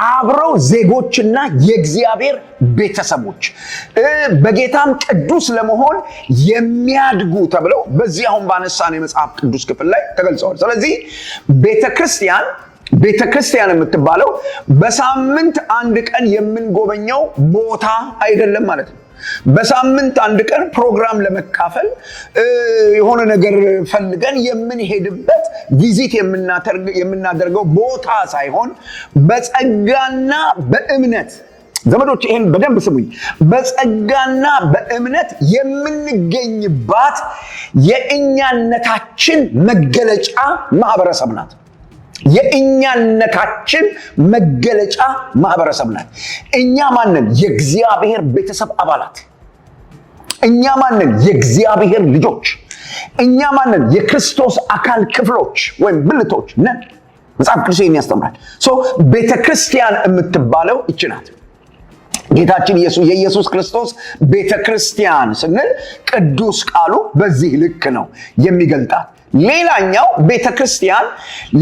አብረው ዜጎችና የእግዚአብሔር ቤተሰቦች በጌታም ቅዱስ ለመሆን የሚያድጉ ተብለው በዚህ አሁን ባነሳን የመጽሐፍ ቅዱስ ክፍል ላይ ተገልጸዋል። ስለዚህ ቤተክርስቲያን የምትባለው በሳምንት አንድ ቀን የምንጎበኘው ቦታ አይደለም ማለት ነው። በሳምንት አንድ ቀን ፕሮግራም ለመካፈል የሆነ ነገር ፈልገን የምንሄድበት ቪዚት የምናደርገው ቦታ ሳይሆን በጸጋና በእምነት ዘመዶች ይሄን በደንብ ስሙኝ፣ በጸጋና በእምነት የምንገኝባት የእኛነታችን መገለጫ ማህበረሰብ ናት። የእኛነታችን መገለጫ ማህበረሰብ ናት። እኛ ማንን? የእግዚአብሔር ቤተሰብ አባላት። እኛ ማንን? የእግዚአብሔር ልጆች። እኛ ማንን? የክርስቶስ አካል ክፍሎች ወይም ብልቶች ነን። መጽሐፍ ቅዱስ ይህን ያስተምራል። ቤተክርስቲያን የምትባለው ይህች ናት። ጌታችን የኢየሱስ ክርስቶስ ቤተክርስቲያን ስንል ቅዱስ ቃሉ በዚህ ልክ ነው የሚገልጣት። ሌላኛው ቤተክርስቲያን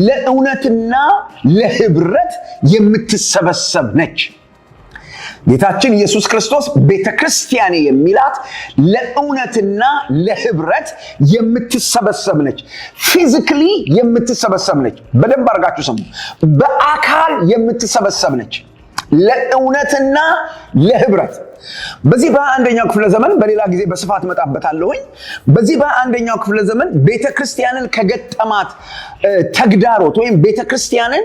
ለእውነትና ለህብረት የምትሰበሰብ ነች። ጌታችን ኢየሱስ ክርስቶስ ቤተክርስቲያን የሚላት ለእውነትና ለህብረት የምትሰበሰብ ነች። ፊዚካሊ የምትሰበሰብ ነች። በደንብ አድርጋችሁ ስሙ። በአካል የምትሰበሰብ ነች ለእውነትና ለህብረት። በዚህ በአንደኛው ክፍለ ዘመን በሌላ ጊዜ በስፋት መጣበታለሁኝ። በዚህ በአንደኛው ክፍለ ዘመን ቤተክርስቲያንን ከገጠማት ተግዳሮት ወይም ቤተክርስቲያንን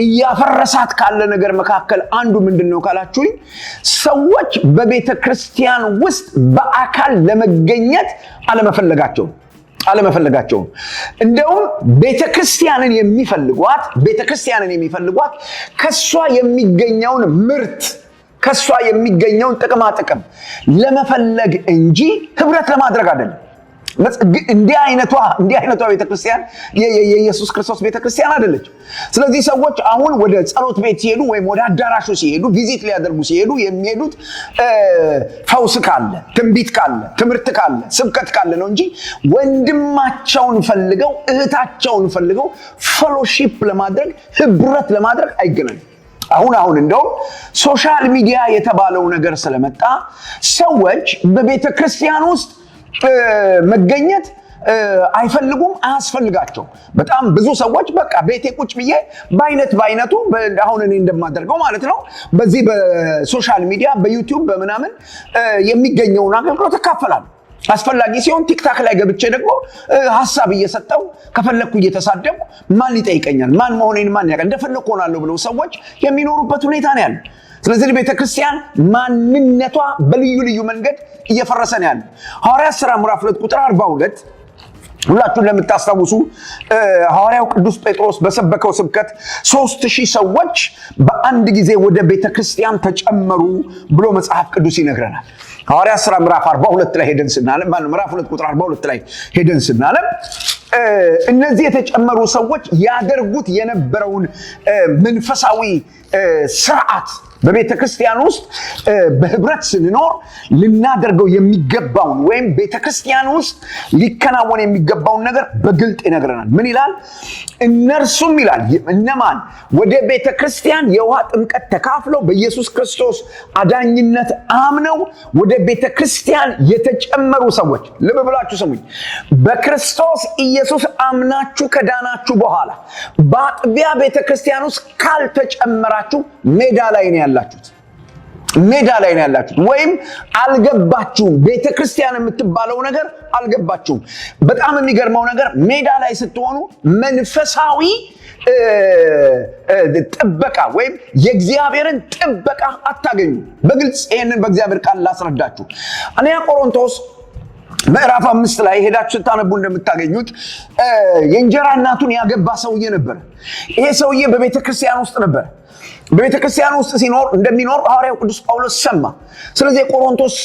እያፈረሳት ካለ ነገር መካከል አንዱ ምንድነው ካላችሁኝ፣ ሰዎች በቤተክርስቲያን ውስጥ በአካል ለመገኘት አለመፈለጋቸው። እንደውም ቤተክርስቲያንን የሚፈልጓት ከሷ የሚገኘውን ምርት፣ ከሷ የሚገኘውን ጥቅም ለመፈለግ እንጂ ህብረት ለማድረግ አይደለም። እንዲህ አይነቷ ቤተክርስቲያን የኢየሱስ ክርስቶስ ቤተክርስቲያን አይደለች። ስለዚህ ሰዎች አሁን ወደ ጸሎት ቤት ሲሄዱ ወይም ወደ አዳራሹ ሲሄዱ፣ ቪዚት ሊያደርጉ ሲሄዱ የሚሄዱት ፈውስ ካለ፣ ትንቢት ካለ፣ ትምህርት ካለ፣ ስብከት ካለ ነው እንጂ ወንድማቸውን ፈልገው እህታቸውን ፈልገው ፌሎሺፕ ለማድረግ ህብረት ለማድረግ አይገናኙም። አሁን እንደው ሶሻል ሚዲያ የተባለው ነገር ስለመጣ ሰዎች በቤተክርስቲያን ውስጥ መገኘት አይፈልጉም፣ አያስፈልጋቸው። በጣም ብዙ ሰዎች በቃ ቤቴ ቁጭ ብዬ በአይነቱ አሁን እኔ እንደማደርገው ማለት ነው በዚህ በሶሻል ሚዲያ በዩቲዩብ በምናምን የሚገኘውን አገልግሎት እካፈላለሁ። አስፈላጊ ሲሆን ቲክታክ ላይ ገብቼ ደግሞ ሐሳብ እየሰጠው ከፈለኩ እየተሳደብኩ ማን ይጠይቀኛል? ማን መሆኔን ማን ያውቃል? እንደፈለኩ ሆናለሁ ብለው ሰዎች የሚኖሩበት ሁኔታ ነው ያለው። ስለዚህ ቤተክርስቲያን ማንነቷ በልዩ ልዩ መንገድ እየፈረሰ ነው ያለው። ሐዋርያት ሥራ ምዕራፍ 2 ቁጥር 42 ሁላችሁ እንደምታስታውሱ ሐዋርያው ቅዱስ ጴጥሮስ በሰበከው ስብከት 3000 ሰዎች በአንድ ጊዜ ወደ ቤተክርስቲያን ተጨመሩ ብሎ መጽሐፍ ቅዱስ ይነግረናል። ሐዋርያት ሥራ ምዕራፍ 42 ላይ ሄደን ስናለም ምዕራፍ 2 ቁጥር 42 ላይ ሄደን ስናለም እነዚህ የተጨመሩ ሰዎች ያደርጉት የነበረውን መንፈሳዊ ስርዓት በቤተክርስቲያን ውስጥ በህብረት ስንኖር ልናደርገው የሚገባውን ወይም ቤተክርስቲያን ውስጥ ሊከናወን የሚገባውን ነገር በግልጥ ይነግረናል። ምን ይላል? እነርሱም ይላል እነማን? ወደ ቤተክርስቲያን የውሃ ጥምቀት ተካፍለው በኢየሱስ ክርስቶስ አዳኝነት አምነው ወደ ቤተክርስቲያን የተጨመሩ ሰዎች። ልብ ብላችሁ ስሙኝ። በክርስቶስ ኢየሱስ አምናችሁ ከዳናችሁ በኋላ በአጥቢያ ቤተክርስቲያን ውስጥ ካልተጨመራችሁ ሜዳ ላይ ነው ያላችሁት ወይም አልገባችሁም። ቤተክርስቲያን የምትባለው ነገር አልገባችሁም። በጣም የሚገርመው ነገር ሜዳ ላይ ስትሆኑ መንፈሳዊ ጥበቃ ወይም የእግዚአብሔርን ጥበቃ አታገኙ። በግልጽ ይሄንን በእግዚአብሔር ቃል ላስረዳችሁ። አንደኛ ቆሮንቶስ ምዕራፍ 5 ላይ ሄዳችሁ ስታነቡ እንደምታገኙት የእንጀራ እናቱን ያገባ ሰውዬ ነበር። ይሄ ሰውዬ በቤተክርስቲያን ውስጥ ነበር። በቤተክርስቲያን ውስጥ እንደሚኖር ሐዋርያው ቅዱስ ጳውሎስ ሰማ። ስለዚህ የቆሮንቶስ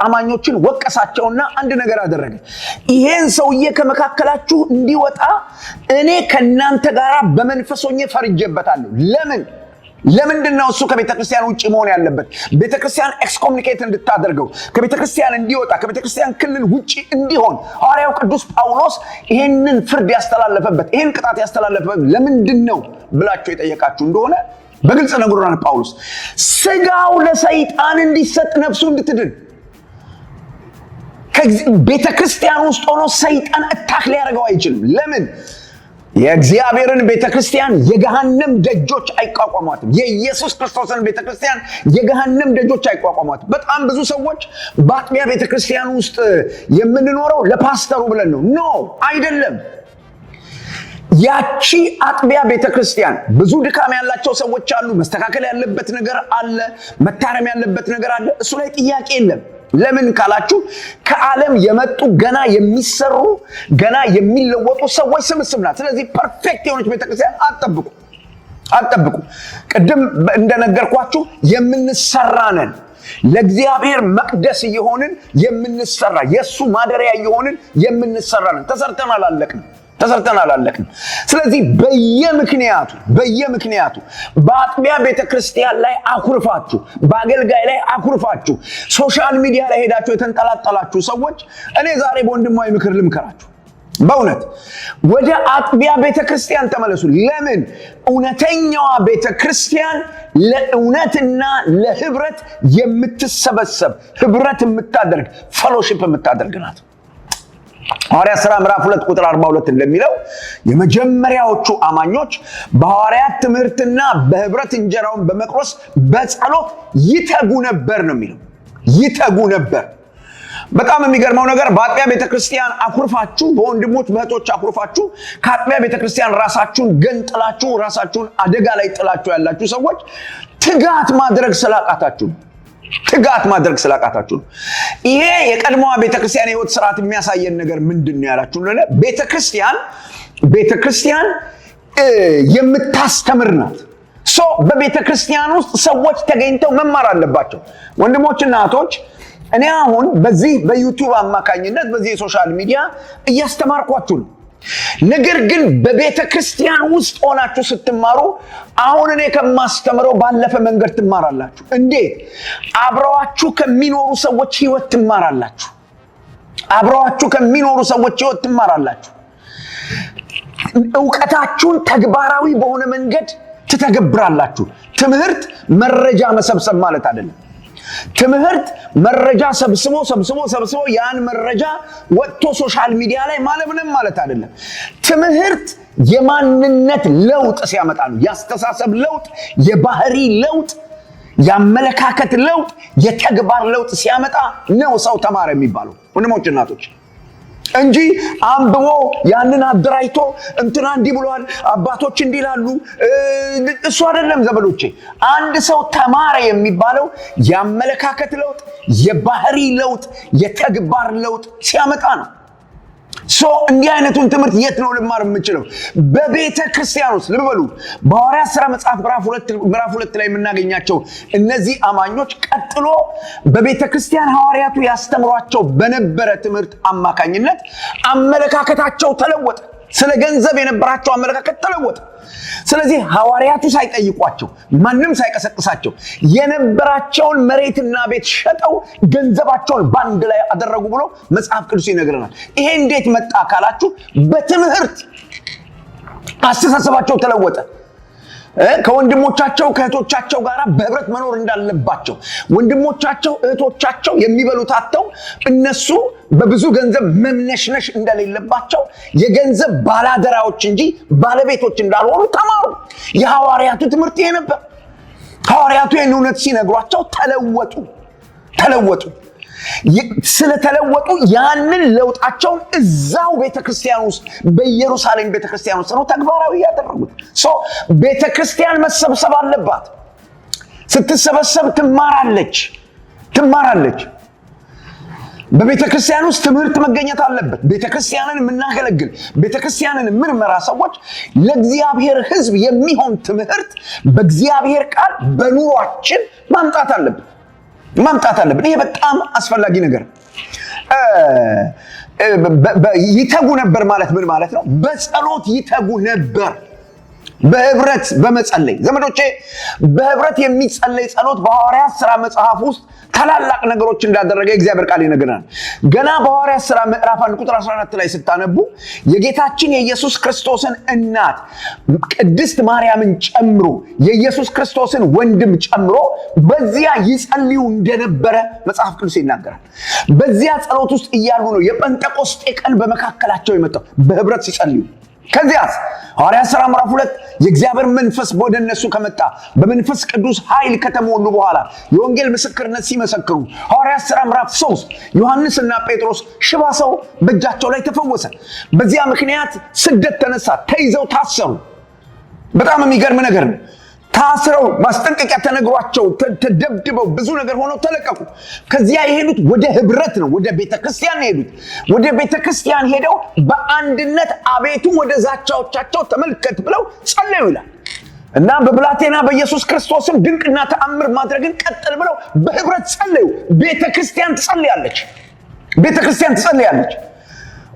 አማኞችን ወቀሳቸውና አንድ ነገር አደረገ። ይሄን ሰውዬ ከመካከላችሁ እንዲወጣ እኔ ከናንተ ጋር በመንፈስ ሆኜ ፈርጄበታለሁ። ለምንድን ነው እሱ ከቤተክርስቲያን ውጪ መሆን ያለበት? ቤተክርስቲያን ኤክስኮሙኒኬት እንድታደርገው ከቤተክርስቲያን እንዲወጣ ከቤተክርስቲያን ክልል ውጪ እንዲሆን ሐዋርያው ቅዱስ ጳውሎስ ይሄንን ፍርድ ያስተላለፈበት ይሄን ቅጣት ያስተላለፈበት ለምንድን ነው ብላችሁ የጠየቃችሁ እንደሆነ በግልጽ ነግሮናል ጳውሎስ። ስጋው ለሰይጣን እንዲሰጥ ነፍሱ እንድትድን። ቤተክርስቲያን ውስጥ ሆኖ ሰይጣን አታክ ሊያደርገው አይችልም። ለምን? የእግዚአብሔርን ቤተክርስቲያን የገሃነም ደጆች አይቋቋሟትም። የኢየሱስ ክርስቶስን ቤተክርስቲያን የገሃነም ደጆች አይቋቋሟትም። በጣም ብዙ ሰዎች በአጥቢያ ቤተክርስቲያን ውስጥ የምንኖረው ለፓስተሩ ብለን ነው። ኖ አይደለም። ያቺ አጥቢያ ቤተክርስቲያን ብዙ ድካም ያላቸው ሰዎች አሉ። መስተካከል ያለበት ነገር አለ። መታረም ያለበት ነገር አለ። እሱ ላይ ጥያቄ የለም። ለምን ካላችሁ ከዓለም የመጡ ገና የሚሰሩ ገና የሚለወጡ ሰዎች ስብስብ ናት። ስለዚህ ፐርፌክት የሆነች ቤተክርስቲያን አትጠብቁ። ቅድም እንደነገርኳችሁ የምንሰራ ነን። ለእግዚአብሔር መቅደስ እየሆንን የምንሰራ የእሱ ማደሪያ እየሆንን የምንሰራ ነን። ተሰርተን አላለቅንም። ስለዚህ በየምክንያቱ በአጥቢያ ቤተክርስቲያን ላይ አኩርፋችሁ፣ በአገልጋይ ላይ አኩርፋችሁ፣ ሶሻል ሚዲያ ላይ ሄዳችሁ የተንጠላጠላችሁ ሰዎች እኔ ዛሬ በወንድማዊ ምክር ልምከራችሁ። በእውነት ወደ አጥቢያ ቤተክርስቲያን ተመለሱ። ለምን? እውነተኛዋ ቤተክርስቲያን ለእውነትና ለህብረት የምትሰበሰብ ህብረት የምታደርግ ፌሎሺፕ የምታደርግ ናት። ሐዋርያት ሥራ ምዕራፍ 2 ቁጥር 42 እንደሚለው የመጀመሪያዎቹ አማኞች በሐዋርያት ትምህርትና በህብረት እንጀራውን በመቁረስ በጸሎት ይተጉ ነበር ነው የሚለው። ይተጉ ነበር። በጣም የሚገርመው ነገር በአጥቢያ ቤተክርስቲያን አኩርፋችሁ፣ በወንድሞች በእህቶች አኩርፋችሁ ከአጥቢያ ቤተክርስቲያን ራሳችሁን ገንጥላችሁ ራሳችሁን አደጋ ላይ ጥላችሁ ያላችሁ ሰዎች ትጋት ማድረግ ስላቃታችሁ ነው። ይሄ የቀድሞዋ ቤተክርስቲያን የህይወት ስርዓት የሚያሳየን ነገር ምንድነው ያላችሁ እንደሆነ ቤተክርስቲያን የምታስተምር ናት። በቤተክርስቲያን ውስጥ ሰዎች ተገኝተው መማር አለባቸው። ወንድሞችና እህቶች እኔ አሁን በዚህ በዩቲዩብ አማካኝነት በዚህ የሶሻል ሚዲያ እያስተማርኳችሁ ነው። ነገር ግን በቤተክርስቲያን ውስጥ ሆናችሁ ስትማሩ አሁን እኔ ከማስተምረው ባለፈ መንገድ ትማራላችሁ። እንዴት? አብረዋችሁ ከሚኖሩ ሰዎች ህይወት ትማራላችሁ። ዕውቀታችሁን ተግባራዊ በሆነ መንገድ ትተገብራላችሁ። ትምህርት መረጃ መሰብሰብ ማለት አይደለም። ትምህርት መረጃ ሰብስቦ ያን መረጃ ወጥቶ ሶሻል ሚዲያ ላይ ማለብንም ማለት አይደለም። ትምህርት የማንነት ለውጥ ሲያመጣ ነው። ያስተሳሰብ ለውጥ፣ የባህሪ ለውጥ፣ የአመለካከት ለውጥ፣ የተግባር ለውጥ ሲያመጣ ነው ሰው ተማረ የሚባለው ወንድሞች እናቶች። እንጂ አንብቦ ያንን አድራይቶ እንትና እንዲህ ብሏል አባቶች እንዲህ ይላሉ እሱ አይደለም ዘመዶቼ። አንድ ሰው ተማረ የሚባለው የአመለካከት ለውጥ፣ የባህሪ ለውጥ፣ የተግባር ለውጥ ሲያመጣ ነው። እንዲህ አይነቱን ትምህርት የት ነው ልማር የምችለው? በቤተ ክርስቲያን ውስጥ። ልበሉ በሐዋርያት ሥራ መጽሐፍ ምዕራፍ 2 ላይ የምናገኛቸው እነዚህ አማኞች ቀጥሎ በቤተ ክርስቲያን ሐዋርያቱ ያስተምሯቸው በነበረ ትምህርት አማካኝነት አመለካከታቸው ተለወጠ። ስለ ገንዘብ የነበራቸው አመለካከት ተለወጠ። ስለዚህ ሐዋርያቱ ሳይጠይቋቸው ማንም ሳይቀሰቅሳቸው የነበራቸውን መሬትና ቤት ሸጠው ገንዘባቸውን ባንድ ላይ አደረጉ ብሎ መጽሐፍ ቅዱስ ይነግረናል። ይሄ እንዴት መጣ ካላችሁ በትምህርት አስተሳሰባቸው ተለወጠ። ከወንድሞቻቸው ከእህቶቻቸው ጋር በህብረት መኖር እንዳለባቸው፣ ወንድሞቻቸው እህቶቻቸው የሚበሉት አጥተው እነሱ በብዙ ገንዘብ መምነሽነሽ እንደሌለባቸው፣ የገንዘብ ባላደራዎች እንጂ ባለቤቶች እንዳልሆኑ ተማሩ። የሐዋርያቱ ትምህርት ይሄ ነበር። ሐዋርያቱ ይህን እውነት ሲነግሯቸው ተለወጡ። ስለተለወጡ ያንን ለውጣቸውን እዛው ቤተክርስቲያን ውስጥ በኢየሩሳሌም ቤተክርስቲያን ውስጥ ነው ተግባራዊ ያደረጉት። ቤተክርስቲያን መሰብሰብ አለባት። ስትሰበሰብ ትማራለች። በቤተክርስቲያን ውስጥ ትምህርት መገኘት አለበት። ቤተክርስቲያንን የምናገለግል ቤተክርስቲያንን የምንመራ ሰዎች ለእግዚአብሔር ሕዝብ የሚሆን ትምህርት በእግዚአብሔር ቃል በኑሯችን ማምጣት አለብን። ይሄ በጣም አስፈላጊ ነገር። ይተጉ ነበር ማለት ምን ማለት ነው? በጸሎት ይተጉ ነበር። በህብረት በመጸለይ ዘመዶቼ፣ በህብረት የሚጸለይ ጸሎት በሐዋርያት ሥራ መጽሐፍ ውስጥ ታላላቅ ነገሮች እንዳደረገ እግዚአብሔር ቃል ይነግረናል። ገና በሐዋርያት ሥራ ምዕራፍ 1 ቁጥር 14 ላይ ስታነቡ የጌታችን የኢየሱስ ክርስቶስን እናት ቅድስት ማርያምን ጨምሮ የኢየሱስ ክርስቶስን ወንድም ጨምሮ በዚያ ይጸልዩ እንደነበረ መጽሐፍ ቅዱስ ይናገራል። በዚያ ጸሎት ውስጥ እያሉ ነው የጴንጤቆስጤ ቀን በመካከላቸው የመጣው፣ በህብረት ሲጸልዩ። ከዚያስ ሐዋርያት ሥራ ምዕራፍ 2 የእግዚአብሔር መንፈስ ወደ እነሱ ከመጣ በመንፈስ ቅዱስ ኃይል ከተሞሉ በኋላ የወንጌል ምስክርነት ሲመሰክሩ ሐዋርያት ሥራ ምዕራፍ 3 ዮሐንስና ጴጥሮስ ሽባ ሰው በእጃቸው ላይ ተፈወሰ። በዚያ ምክንያት ስደት ተነሳ፣ ተይዘው ታሰሩ። በጣም የሚገርም ነገር ነው። ታስረው ማስጠንቀቂያ ተነግሯቸው ተደብድበው ብዙ ነገር ሆነው ተለቀቁ። ከዚያ የሄዱት ወደ ህብረት ነው፣ ወደ ቤተክርስቲያን ሄዱት። ወደ ቤተክርስቲያን ሄደው በአንድነት አቤቱ ወደ ዛቻዎቻቸው ተመልከት ብለው ጸለዩ ይላል እና በብላቴና በኢየሱስ ክርስቶስም ድንቅና ተአምር ማድረግን ቀጥል ብለው በህብረት ጸለዩ። ቤተክርስቲያን ትጸልያለች።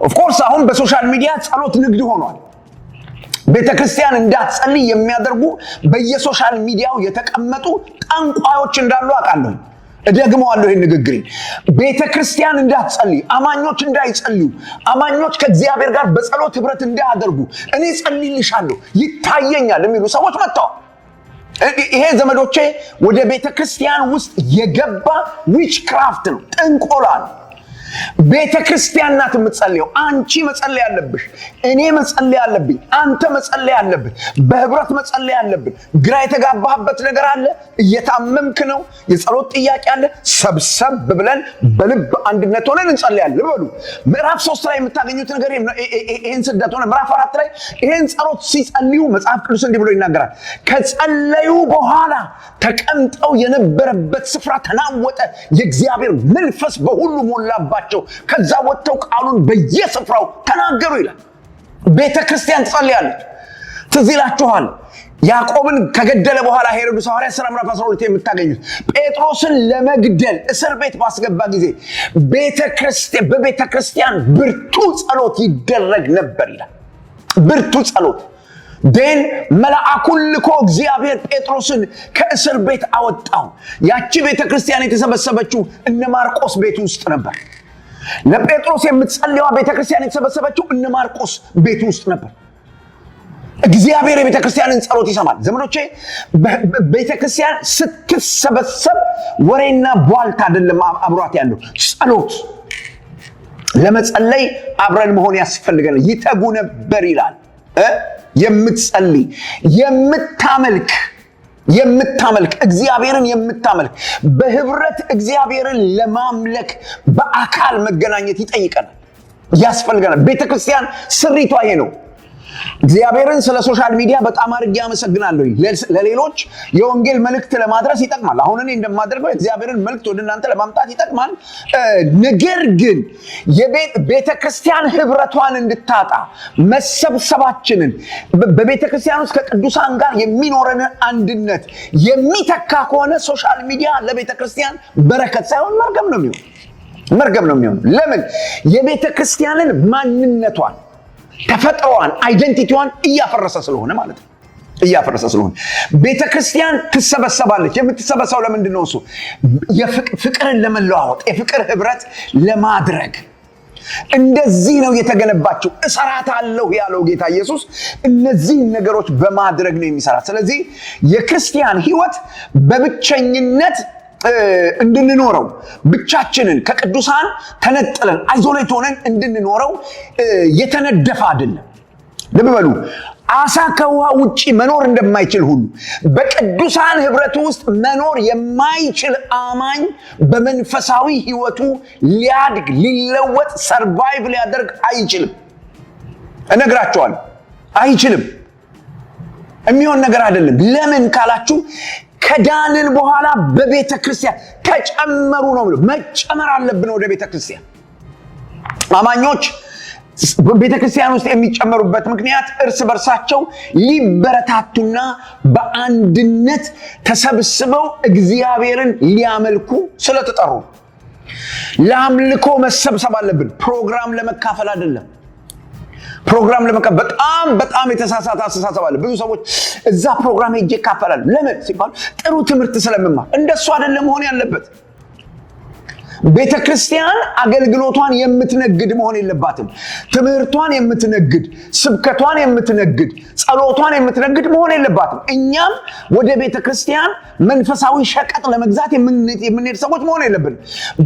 ኦፍ ኮርስ አሁን በሶሻል ሚዲያ ጸሎት ንግድ ሆኗል። ቤተክርስቲያን እንዳትጸልይ የሚያደርጉ በየሶሻል ሚዲያው የተቀመጡ ጠንቋዮች እንዳሉ አውቃለሁ። እደግመዋለሁ ይህን ንግግሬ። ቤተክርስቲያን እንዳትጸልይ፣ አማኞች እንዳይጸልዩ፣ አማኞች ከእግዚአብሔር ጋር በጸሎት ህብረት እንዳያደርጉ፣ እኔ ጸልይልሻለሁ ይታየኛል የሚሉ ሰዎች መጥተዋል። ይሄ ዘመዶቼ ወደ ቤተክርስቲያን ውስጥ የገባ ዊችክራፍት ነው፣ ጥንቆላ ነው። ቤተክርስቲያን ናት የምትጸልየው። አንቺ መጸለይ አለብሽ፣ እኔ መጸለይ አለብኝ፣ አንተ መጸለይ አለብህ፣ በህብረት መጸለይ አለብን። ግራ የተጋባህበት ነገር አለ፣ እየታመምክ ነው፣ የጸሎት ጥያቄ አለ፣ ሰብሰብ ብለን በልብ አንድነት ሆነን እንጸልያለን። በሉ ምዕራፍ 3 ላይ የምታገኙት ነገር ይሄን ስደት ሆነ። ምዕራፍ 4 ላይ ይሄን ጸሎት ሲጸልዩ መጽሐፍ ቅዱስ እንዲህ ብሎ ይናገራል። ከጸለዩ በኋላ ተቀምጠው የነበረበት ስፍራ ተናወጠ፣ የእግዚአብሔር መንፈስ በሁሉ ሞላባቸው፣ ከዛ ወጥተው ቃሉን በየስፍራው ተናገሩ ይላል። ቤተክርስቲያን ትጸልያለች። ትዝ ይላችኋል ያዕቆብን ከገደለ በኋላ ሄሮድስ ሐዋርያት ሥራ ምዕራፍ 12 የምታገኙት ጴጥሮስን ለመግደል እስር ቤት ባስገባ ጊዜ በቤተክርስቲያን ብርቱ ጸሎት ይደረግ ነበር ይላል። ብርቱ ጸሎት ደን መልአኩን ልኮ እግዚአብሔር ጴጥሮስን ከእስር ቤት አወጣው። ያቺ ቤተክርስቲያን የተሰበሰበችው እነ ማርቆስ ቤት ውስጥ ነበር። ለጴጥሮስ የምትጸልየዋ ቤተክርስቲያን የተሰበሰበችው እነ ማርቆስ ቤት ውስጥ ነበር። እግዚአብሔር የቤተክርስቲያንን ጸሎት ይሰማል። ዘመዶቼ ቤተክርስቲያን ስትሰበሰብ ወሬና ቧልታ አይደለም አብሯት ያለው ጸሎት። ለመጸለይ አብረን መሆን ያስፈልገናል። ይተጉ ነበር ይላል። የምትጸልይ የምታመልክ እግዚአብሔርን የምታመልክ በህብረት እግዚአብሔርን ለማምለክ በአካል መገናኘት ይጠይቀናል፣ ያስፈልገናል። ቤተክርስቲያን ስሪቷ ይሄ ነው። እግዚአብሔርን ስለ ሶሻል ሚዲያ በጣም አድርጌ አመሰግናለሁ። ለሌሎች የወንጌል መልእክት ለማድረስ ይጠቅማል። አሁን እኔ እንደማደርገው የእግዚአብሔርን መልእክት ወደ እናንተ ለማምጣት ይጠቅማል። ነገር ግን ቤተክርስቲያን ህብረቷን እንድታጣ መሰብሰባችንን በቤተክርስቲያን ውስጥ ከቅዱሳን ጋር የሚኖረን አንድነት የሚተካ ከሆነ ሶሻል ሚዲያ ለቤተክርስቲያን በረከት ሳይሆን መርገም ነው የሚሆነው። ለምን? የቤተክርስቲያንን ማንነቷን፣ ተፈጥሮዋን፣ አይደንቲቲዋን እያፈረሰ ስለሆነ ማለት ነው። ቤተክርስቲያን ትሰበሰባለች። የምትሰበሰበው ለምንድን ነው? እሱ ፍቅርን ለመለዋወጥ፣ የፍቅር ህብረት ለማድረግ። እንደዚህ ነው የተገነባችው። እሰራታለሁ ያለው ጌታ ኢየሱስ እነዚህን ነገሮች በማድረግ ነው የሚሰራት። ስለዚህ የክርስቲያን ህይወት በብቸኝነት እንድንኖረው፣ ብቻችንን ከቅዱሳን ተነጥለን አይዞሌት ሆነን እንድንኖረው የተነደፈ አይደለም። ልብ በሉ። አሳ ከውሃ ውጪ መኖር እንደማይችል ሁሉ በቅዱሳን ህብረት ውስጥ መኖር የማይችል አማኝ በመንፈሳዊ ህይወቱ ሊያድግ፣ ሊለወጥ፣ ሰርቫይቭ ሊያደርግ አይችልም። እነግራቸዋለሁ፣ አይችልም። የሚሆን ነገር አይደለም። ለምን ካላችሁ ከዳንን በኋላ በቤተ ክርስቲያን ተጨመሩ ነው ብሎ መጨመር አለብን። ወደ ቤተ ክርስቲያን አማኞች ቤተ ክርስቲያን ውስጥ የሚጨመሩበት ምክንያት እርስ በርሳቸው ሊበረታቱና በአንድነት ተሰብስበው እግዚአብሔርን ሊያመልኩ ስለተጠሩ። ለአምልኮ መሰብሰብ አለብን፣ ፕሮግራም ለመካፈል አይደለም። ፕሮግራም ለመካፈል በጣም የተሳሳተ አስተሳሰብ አለ። ብዙ ሰዎች እዛ ፕሮግራም ሄጄ ይካፈላሉ። ለምን ሲባል ጥሩ ትምህርት ስለምማር። እንደሱ አይደለም መሆን ያለበት። ቤተክርስቲያን አገልግሎቷን የምትነግድ መሆን የለባትም። ትምህርቷን የምትነግድ፣ ስብከቷን የምትነግድ፣ ጸሎቷን የምትነግድ መሆን የለባትም። እኛም ወደ ቤተክርስቲያን መንፈሳዊ ሸቀጥ ለመግዛት የምንሄድ ሰዎች መሆን የለብንም።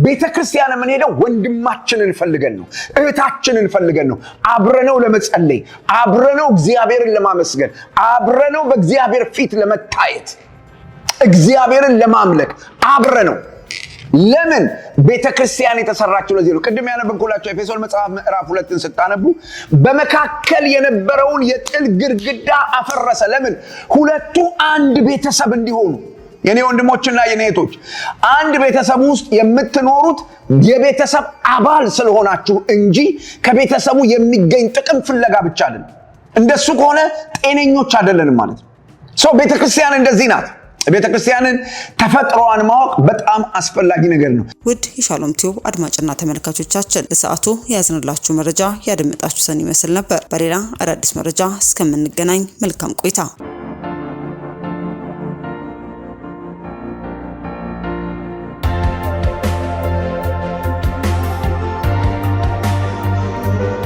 ቤተክርስቲያን የምንሄደው ወንድማችንን ፈልገን ነው፣ እህታችንን ፈልገን ነው። አብረነው ለመጸለይ፣ አብረነው እግዚአብሔርን ለማመስገን፣ አብረነው በእግዚአብሔር ፊት ለመታየት፣ እግዚአብሔርን ለማምለክ አብረነው። ለምን? ቤተክርስቲያን የተሰራችው ለዚህ ነው። ቅድም ያነበብኩላችሁ ኤፌሶን መጽሐፍ ምዕራፍ 2ን ስታነቡ በመካከል የነበረውን የጥል ግድግዳ አፈረሰ። ለምን? ሁለቱ አንድ ቤተሰብ እንዲሆኑ። የኔ ወንድሞችና የኔ እህቶች፣ አንድ ቤተሰብ ውስጥ የምትኖሩት የቤተሰብ አባል ስለሆናችሁ እንጂ ከቤተሰቡ የሚገኝ ጥቅም ፍለጋ ብቻ አይደለም። እንደሱ ከሆነ ጤነኞች አይደለንም ማለት ነው። ቤተክርስቲያን እንደዚህ ናት። ቤተክርስቲያንን ተፈጥሮዋን ማወቅ በጣም አስፈላጊ ነገር ነው። ውድ የሻሎም ቲዩብ አድማጭና ተመልካቾቻችን ለሰዓቱ ያዝንላችሁ መረጃ ያደመጣችሁትን ይመስል ነበር። በሌላ አዳዲስ መረጃ እስከምንገናኝ መልካም ቆይታ